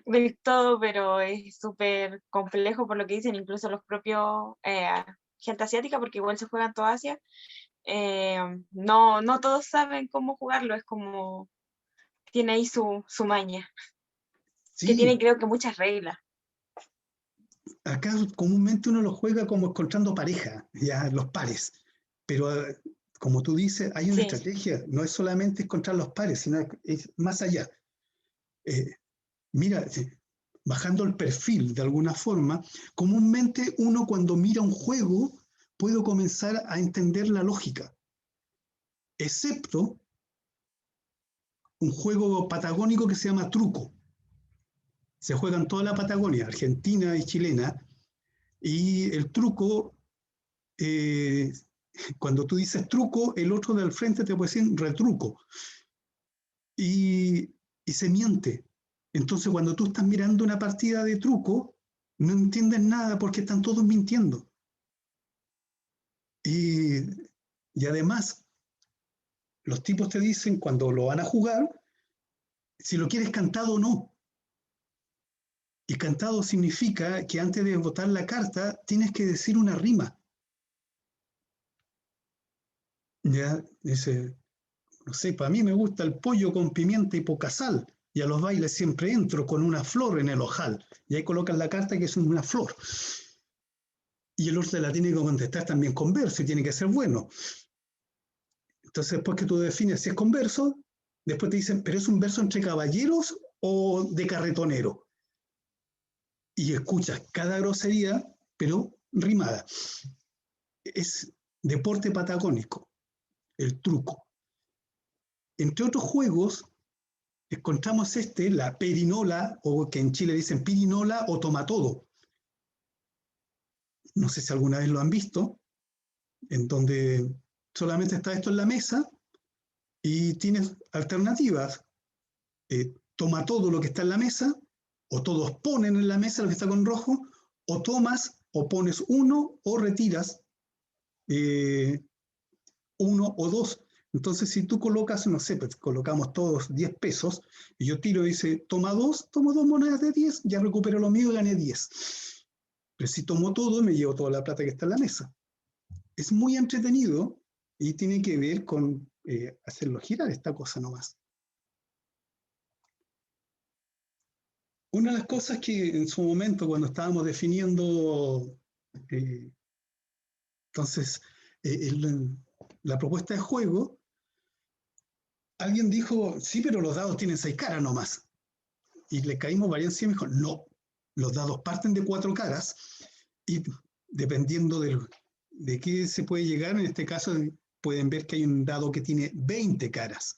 del todo, pero es súper complejo por lo que dicen incluso los propios gente asiática, porque igual se juega en toda Asia. No todos saben cómo jugarlo, es como tiene ahí su maña, Sí, que tiene creo que muchas reglas. acá comúnmente uno lo juega como encontrando pareja, ya los pares, pero como tú dices, hay una estrategia, no es solamente encontrar los pares, sino es más allá. Mira, bajando el perfil de alguna forma, comúnmente uno cuando mira un juego puede comenzar a entender la lógica, excepto un juego patagónico que se llama truco. Se juega en toda la Patagonia, argentina y chilena, y el truco, cuando tú dices truco, el otro del frente te puede decir retruco, y se miente. Entonces, cuando tú estás mirando una partida de truco, no entiendes nada porque están todos mintiendo. Y además, los tipos te dicen cuando lo van a jugar, si lo quieres cantado o no. Y cantado significa que antes de botar la carta tienes que decir una rima. Ya, dice, no sé, para mí me gusta el pollo con pimienta y poca sal. Y a los bailes siempre entro con una flor en el ojal. Y ahí colocan la carta que es una flor. Y el otro te la tiene que contestar también con verso y tiene que ser bueno. Entonces, después que tú defines si es con verso, después te dicen, ¿pero es un verso entre caballeros o de carretonero? Y escuchas cada grosería, pero rimada. Es deporte patagónico, el truco. Entre otros juegos, encontramos la perinola, o que en Chile dicen pirinola o toma todo. No sé si alguna vez lo han visto, en donde solamente está esto en la mesa y tienes alternativas. Toma todo lo que está en la mesa, o todos ponen en la mesa lo que está con rojo, o tomas o pones uno o retiras uno o dos. Entonces, si tú colocas, no sé, pues colocamos todos 10 pesos, y yo tiro y dice, tomo dos monedas de 10, ya recupero lo mío y gané 10. Pero si tomo todo, me llevo toda la plata que está en la mesa. Es muy entretenido y tiene que ver con hacerlo girar esta cosa nomás. Una de las cosas que en su momento, cuando estábamos definiendo, entonces, la propuesta de juego, alguien dijo, sí, pero los dados tienen 6 caras nomás. Y le caímos varios encima y me dijo, no, los dados parten de 4 caras y dependiendo de qué se puede llegar, en este caso pueden ver que hay un dado que tiene 20 caras.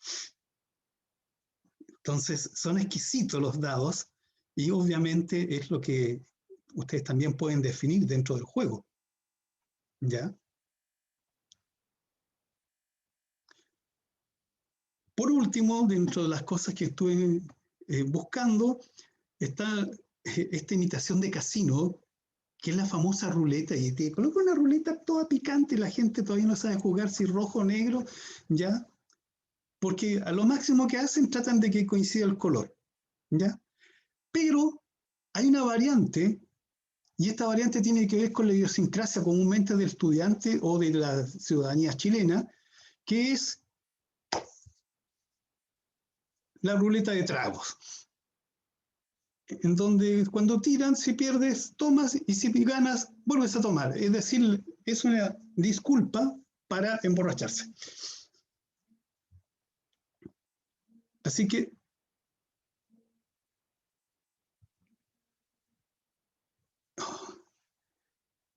Entonces, son exquisitos los dados y obviamente es lo que ustedes también pueden definir dentro del juego. ¿Ya? Por último, dentro de las cosas que estuve buscando, está esta imitación de casino, que es la famosa ruleta, y te coloca una ruleta toda picante, la gente todavía no sabe jugar si rojo o negro, ¿ya? Porque a lo máximo que hacen tratan de que coincida el color, ¿ya? Pero hay una variante, y esta variante tiene que ver con la idiosincrasia comúnmente del estudiante o de la ciudadanía chilena, que es la ruleta de tragos, en donde cuando tiran, si pierdes, tomas, y si ganas, vuelves a tomar. Es decir, es una disculpa para emborracharse. Así que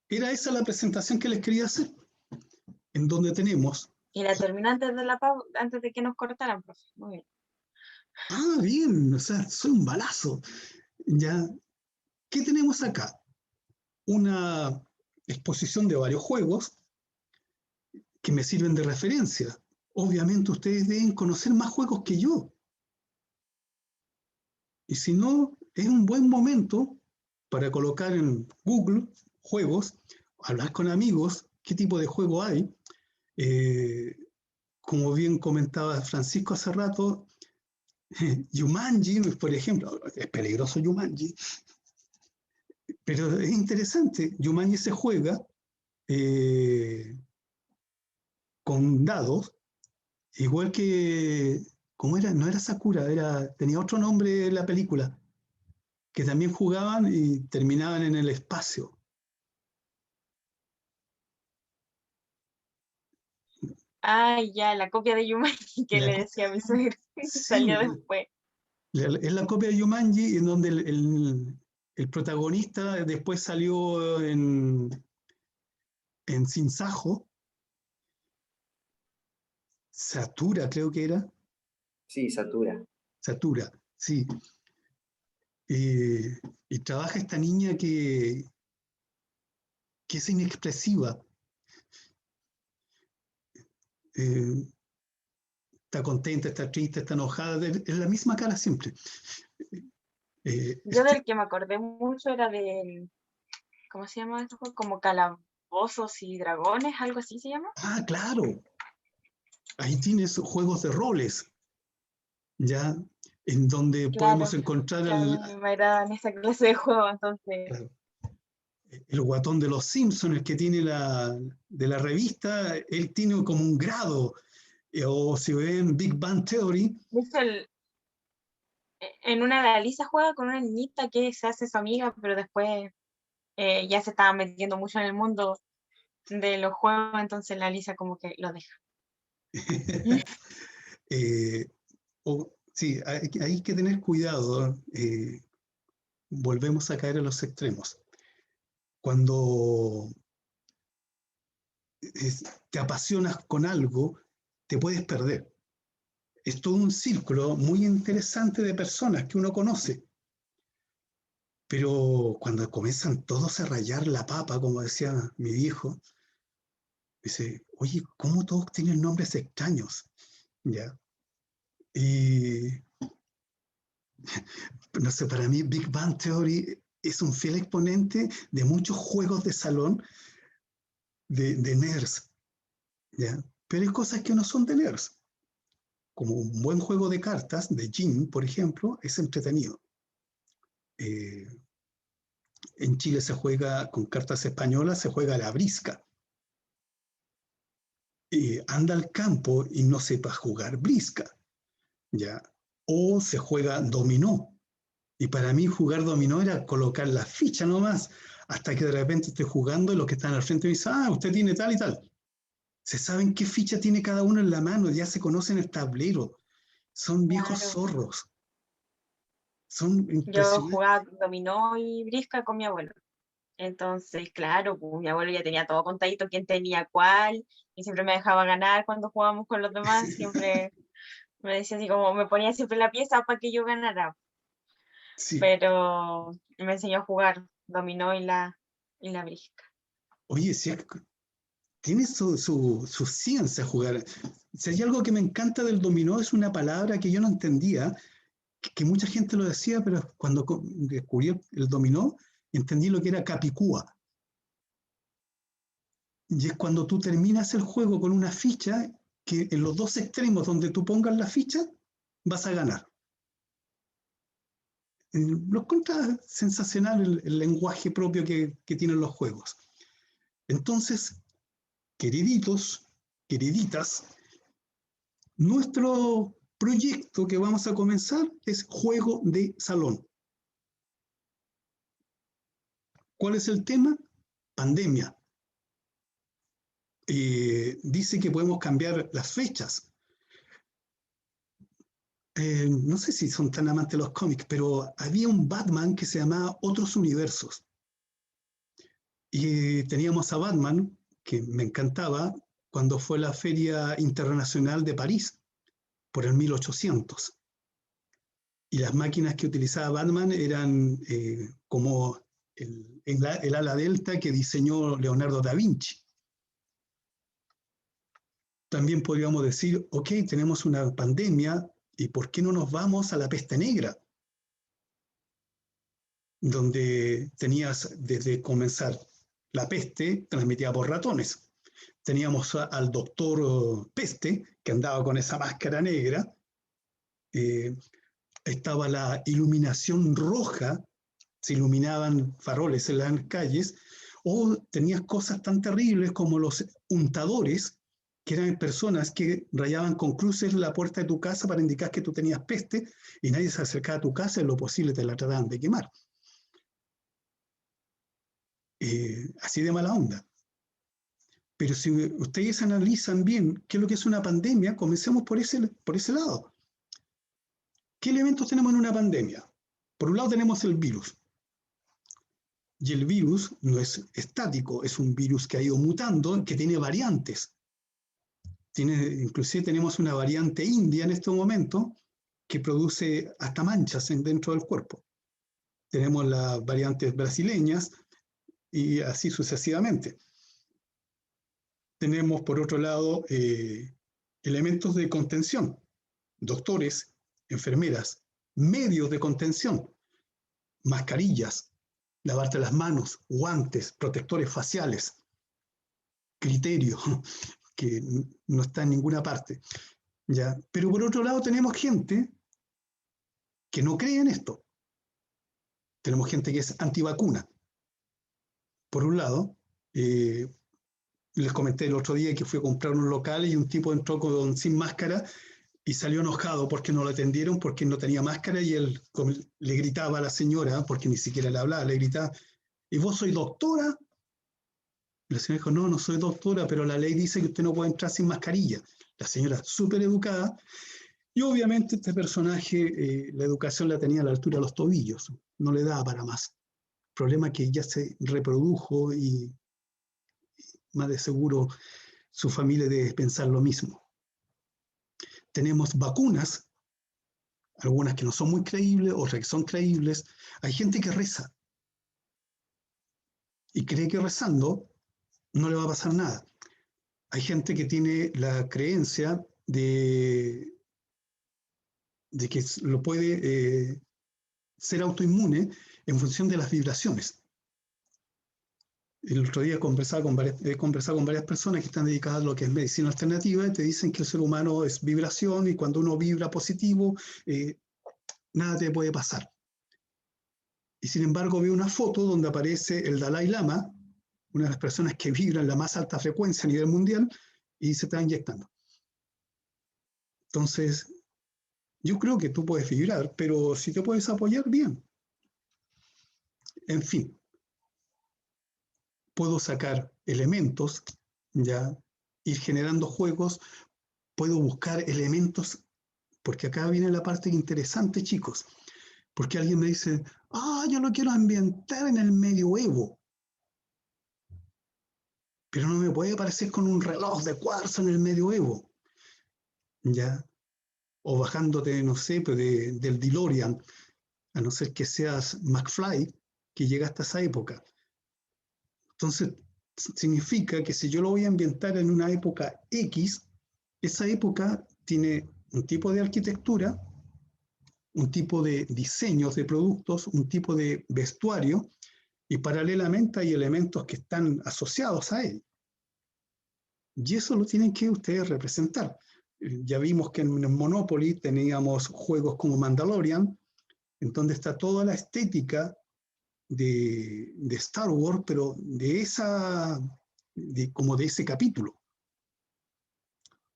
era esa la presentación que les quería hacer, en donde tenemos... Y la terminé antes de que nos cortaran, profe. Muy bien. Ah, bien, o sea, soy un balazo. ¿Ya? ¿Qué tenemos acá? Una exposición de varios juegos que me sirven de referencia. Obviamente ustedes deben conocer más juegos que yo. Y si no, es un buen momento para colocar en Google juegos, hablar con amigos, qué tipo de juego hay. Como bien comentaba Francisco hace rato, Jumanji, por ejemplo, es peligroso Jumanji, pero es interesante. Jumanji se juega con dados, igual que, ¿cómo era? No era Sakura, tenía otro nombre en la película, que también jugaban y terminaban en el espacio. Ah, ya, la copia de Yumanji que La le decía a mi suegra. Sí, Salió después. es la copia de Jumanji en donde el protagonista después salió en Sin Sajo, Satura creo que era, Sí, satura. Satura, sí. Y trabaja esta niña que es inexpresiva. Eh, está contenta, está triste, está enojada, es la misma cara siempre. Yo del que me acordé mucho era del, ¿cómo se llama este juego? Como Calabozos y Dragones, algo así se llama. Ah, claro. Ahí tienes juegos de roles, ¿ya? En donde podemos Claro, encontrar que a mí me agradan esa clase de juegos, entonces, el guatón de los Simpsons, el que tiene de la revista, él tiene como un grado. O si ven Big Bang Theory, de hecho, en una la Lisa juega con una niñita que se hace su amiga, pero después ya se estaba metiendo mucho en el mundo de los juegos, entonces la Lisa como que lo deja. eh, sí, hay que tener cuidado. Volvemos a caer en los extremos. Cuando te apasionas con algo, te puedes perder. Es todo un círculo muy interesante de personas que uno conoce. Pero cuando comienzan todos a rayar la papa, como decía mi viejo, dice, oye, ¿cómo todos tienen nombres extraños? ¿Ya? Y no sé, para mí Big Bang Theory es un fiel exponente de muchos juegos de salón de nerds, ¿ya? Pero hay cosas que no son de nerds. Como un buen juego de cartas, de Jin, por ejemplo, es entretenido. Eh, en Chile se juega con cartas españolas, se juega la brisca. Anda al campo y no sepa jugar brisca, ¿ya? O se juega dominó. Y para mí jugar dominó era colocar la ficha nomás, hasta que de repente estoy jugando y los que están al frente me dicen, ah, usted tiene tal y tal. Se saben qué ficha tiene cada uno en la mano, ya se conocen el tablero. Son viejos Claro. zorros. Son Yo impresionantes. jugaba dominó y brisca con mi abuelo. Entonces, claro, pues mi abuelo ya tenía todo contadito, quién tenía cuál, y siempre me dejaba ganar cuando jugábamos con los demás, siempre me decía así como, me ponía siempre la pieza para que yo ganara, Sí. pero me enseñó a jugar dominó y la brisca. Oye, sí, tiene su ciencia jugar. Si hay algo que me encanta del dominó, es una palabra que yo no entendía, que mucha gente lo decía, pero cuando descubrí el dominó, entendí lo que era capicúa. Y es cuando tú terminas el juego con una ficha que en los dos extremos donde tú pongas la ficha, vas a ganar. Lo encuentras sensacional el lenguaje propio que tienen los juegos. Entonces, queriditos, queriditas, nuestro proyecto que vamos a comenzar es juego de salón. ¿Cuál es el tema? Pandemia. Dice que podemos cambiar las fechas. No sé si son tan amantes de los cómics, pero había un Batman que se llamaba Otros Universos. Y teníamos a Batman, que me encantaba, cuando fue la Feria Internacional de París, por el 1800. Y las máquinas que utilizaba Batman eran como el ala delta que diseñó Leonardo da Vinci. También podríamos decir, ok, tenemos una pandemia, ¿y por qué no nos vamos a la peste negra? Donde tenías desde comenzar la peste transmitida por ratones. Teníamos al doctor Peste, que andaba con esa máscara negra. Estaba la iluminación roja, se iluminaban faroles en las calles, o tenías cosas tan terribles como los untadores, que eran personas que rayaban con cruces la puerta de tu casa para indicar que tú tenías peste y nadie se acercaba a tu casa, en lo posible te la trataban de quemar. Así de mala onda. Pero si ustedes analizan bien qué es lo que es una pandemia, comencemos por ese lado. ¿Qué elementos tenemos en una pandemia? Por un lado tenemos el virus. Y el virus no es estático, es un virus que ha ido mutando, que tiene variantes. Inclusive tenemos una variante india en este momento que produce hasta manchas dentro del cuerpo. Tenemos las variantes brasileñas y así sucesivamente. Tenemos, por otro lado, elementos de contención, doctores, enfermeras, medios de contención, mascarillas, lavarte las manos, guantes, protectores faciales, criterio, que no está en ninguna parte. ¿Ya? Pero por otro lado tenemos gente que no cree en esto. Tenemos gente que es antivacuna. Por un lado, les comenté el otro día que fui a comprar un local y un tipo entró sin máscara y salió enojado porque no lo atendieron, porque no tenía máscara, y él le gritaba a la señora, porque ni siquiera le hablaba, le gritaba: ¿y vos sois doctora? Y la señora dijo: no, no soy doctora, pero la ley dice que usted no puede entrar sin mascarilla. La señora, súper educada, y obviamente este personaje, la educación la tenía a la altura de los tobillos, no le daba para más. El problema es que ya se reprodujo y más de seguro su familia debe pensar lo mismo. Tenemos vacunas, algunas que no son muy creíbles, otras que son creíbles. Hay gente que reza y cree que rezando no le va a pasar nada. Hay gente que tiene la creencia de que lo puede ser autoinmune en función de las vibraciones. El otro día he conversado con varias personas que están dedicadas a lo que es medicina alternativa y te dicen que el ser humano es vibración, y cuando uno vibra positivo, nada te puede pasar. Y sin embargo veo una foto donde aparece el Dalai Lama, una de las personas que vibra en la más alta frecuencia a nivel mundial, y se está inyectando. Entonces, yo creo que tú puedes vibrar, pero si te puedes apoyar, bien. En fin, puedo sacar elementos, ya, ir generando juegos, puedo buscar elementos, porque acá viene la parte interesante, chicos, porque alguien me dice: yo lo quiero ambientar en el medioevo, pero no me puede aparecer con un reloj de cuarzo en el medioevo, ya, o bajándote, no sé, pues del DeLorean, a no ser que seas McFly, que llega hasta esa época. Entonces, significa que si yo lo voy a ambientar en una época X, esa época tiene un tipo de arquitectura, un tipo de diseños de productos, un tipo de vestuario, y paralelamente hay elementos que están asociados a él. Y eso lo tienen que ustedes representar. Ya vimos que en Monopoly teníamos juegos como Mandalorian, en donde está toda la estética de Star Wars, pero como de ese capítulo.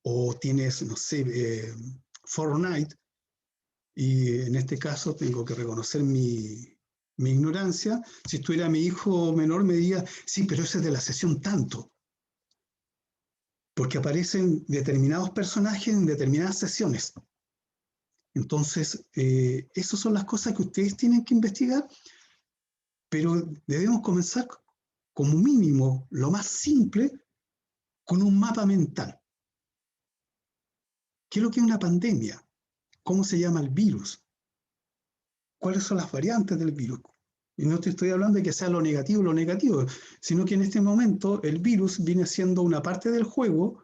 O tienes, no sé, Fortnite, y en este caso tengo que reconocer mi ignorancia. Si estuviera mi hijo menor me diría: sí, pero ese es de la sesión tanto, porque aparecen determinados personajes en determinadas sesiones. Entonces, esas son las cosas que ustedes tienen que investigar, pero debemos comenzar como mínimo, lo más simple, con un mapa mental. ¿Qué es lo que es una pandemia? ¿Cómo se llama el virus? ¿Cuáles son las variantes del virus? Y no te estoy hablando de que sea lo negativo, sino que en este momento el virus viene siendo una parte del juego,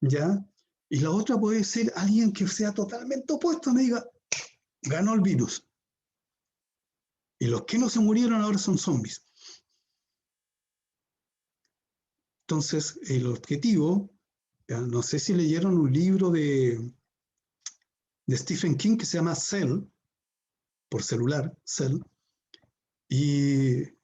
¿ya? Y la otra puede ser alguien que sea totalmente opuesto, me diga: ganó el virus. Y los que no se murieron ahora son zombies. Entonces, el objetivo, no sé si leyeron un libro de Stephen King que se llama Cell, por celular, Cell, y el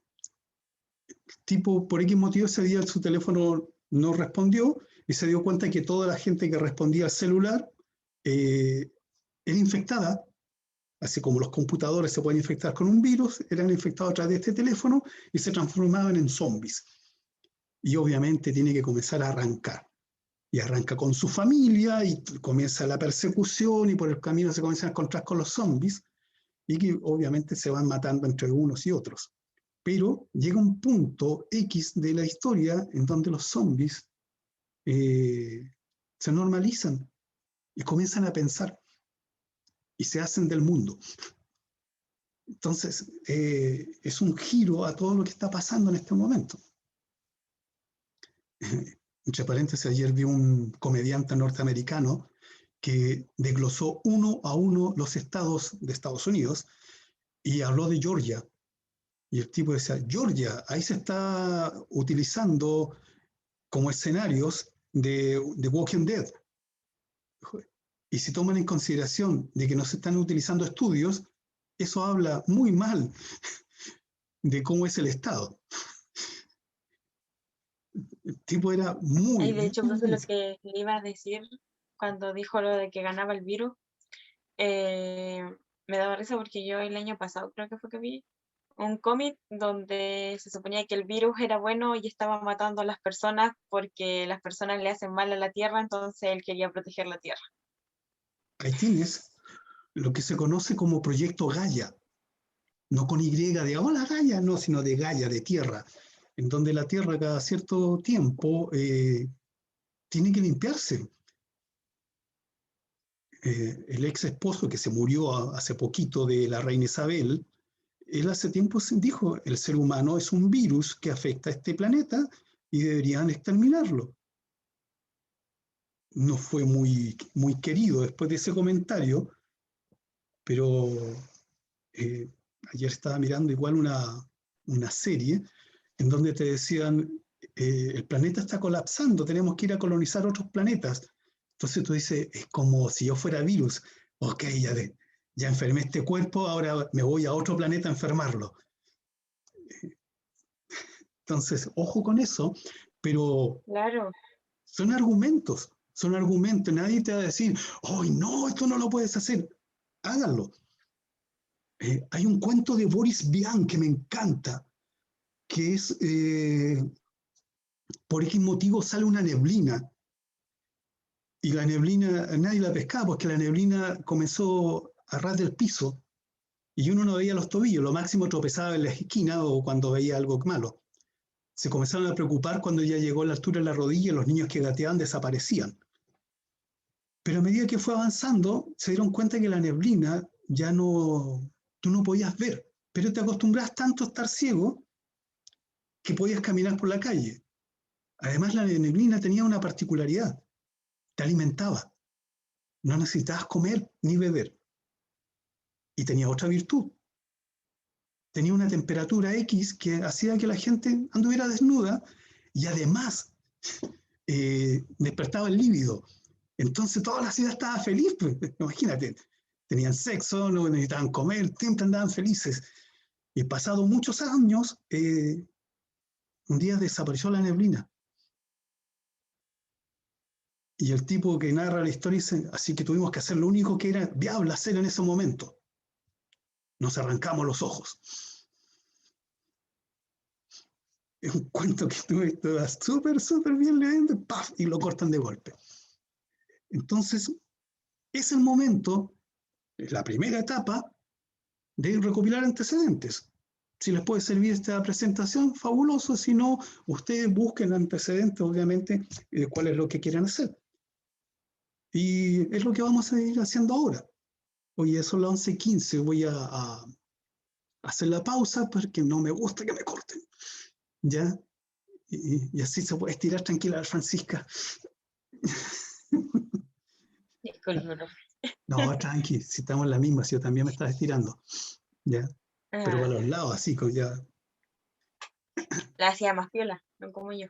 tipo, por X motivo, ese día su teléfono no respondió y se dio cuenta que toda la gente que respondía al celular era infectada, así como los computadores se pueden infectar con un virus, eran infectados a través de este teléfono y se transformaban en zombies. Y obviamente tiene que comenzar a arrancar. Y arranca con su familia y comienza la persecución, y por el camino se comienzan a encontrar con los zombies, y que obviamente se van matando entre unos y otros. Pero llega un punto X de la historia en donde los zombies se normalizan y comienzan a pensar y se hacen del mundo. Entonces, es un giro a todo lo que está pasando en este momento. Entre paréntesis, ayer vi un comediante norteamericano que desglosó uno a uno los estados de Estados Unidos y habló de Georgia. Y el tipo decía: Georgia, ahí se está utilizando como escenarios de Walking Dead. Y si toman en consideración de que no se están utilizando estudios, eso habla muy mal de cómo es el Estado. El tipo era muy... Y de hecho, muy profe, lo denso. que le iba a decir cuando dijo lo de que ganaba el virus, me daba risa porque yo el año pasado creo que fue que vi un cómic donde se suponía que el virus era bueno y estaba matando a las personas porque las personas le hacen mal a la Tierra, entonces él quería proteger la Tierra. Ahí tienes lo que se conoce como Proyecto Gaia. No con Y de hola Gaia, no, sino de Gaia, de tierra, en donde la tierra cada cierto tiempo tiene que limpiarse. El ex esposo que se murió hace poquito de la reina Isabel, él hace tiempo dijo, el ser humano es un virus que afecta a este planeta y deberían exterminarlo. No fue muy, muy querido después de ese comentario, pero ayer estaba mirando igual una serie en donde te decían, el planeta está colapsando, tenemos que ir a colonizar otros planetas. Entonces tú dices, es como si yo fuera virus. Ok, ya enfermé este cuerpo, ahora me voy a otro planeta a enfermarlo. Entonces, ojo con eso, pero Claro, son argumentos, nadie te va a decir, ¡ay, no, esto no lo puedes hacer! Háganlo. Hay un cuento de Boris Vian que me encanta, que es, por X motivo sale una neblina, y la neblina nadie la pescaba, porque la neblina comenzó a ras del piso, y uno no veía los tobillos, lo máximo tropezaba en la esquina o cuando veía algo malo. Se comenzaron a preocupar cuando ya llegó a la altura de la rodilla y los niños que gateaban desaparecían. Pero a medida que fue avanzando, se dieron cuenta que la neblina ya no, tú no podías ver, pero te acostumbras tanto a estar ciego que podías caminar por la calle. Además, la neblina tenía una particularidad, te alimentaba, no necesitabas comer ni beber. Y tenía otra virtud, tenía una temperatura X que hacía que la gente anduviera desnuda y además despertaba el líbido. Entonces toda la ciudad estaba feliz, pues, imagínate, tenían sexo, no necesitaban comer, siempre andaban felices. Y pasado muchos años, un día desapareció la neblina. Y el tipo que narra la historia dice, así que tuvimos que hacer lo único que era viable hacer en ese momento. Nos arrancamos los ojos. Es un cuento que estuve súper, súper bien leyendo, ¡paf! Y lo cortan de golpe. Entonces, es el momento, es la primera etapa de recopilar antecedentes. Si les puede servir esta presentación, fabuloso. Si no, ustedes busquen antecedentes, obviamente, de cuál es lo que quieren hacer. Y es lo que vamos a ir haciendo ahora. Oye, son las 11:15. Voy a hacer la pausa porque no me gusta que me corten. ¿Ya? Y así se puede estirar tranquila, Francisca. disculpe, profe. No, tranqui, si estamos en la misma, si yo también me estaba estirando. ¿Ya? Pero Ah, para los lados, así, ya. la hacía más piola, no como yo.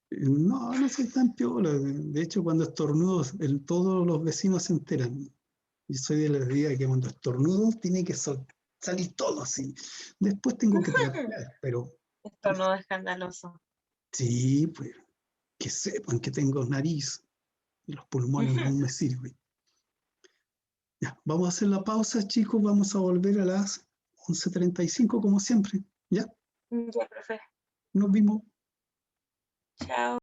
No, no soy tan piola. De hecho, cuando estornudo, todos los vecinos se enteran. Y soy de la idea que cuando estornudo tiene que salir todo así. Después tengo que trapear, pero Esto no es escandaloso. sí, pues que sepan que tengo nariz y los pulmones no me sirven. Ya, vamos a hacer la pausa, chicos. Vamos a volver a las 11:35 como siempre. ¿Ya? Ya, profe. Nos vimos. Chao.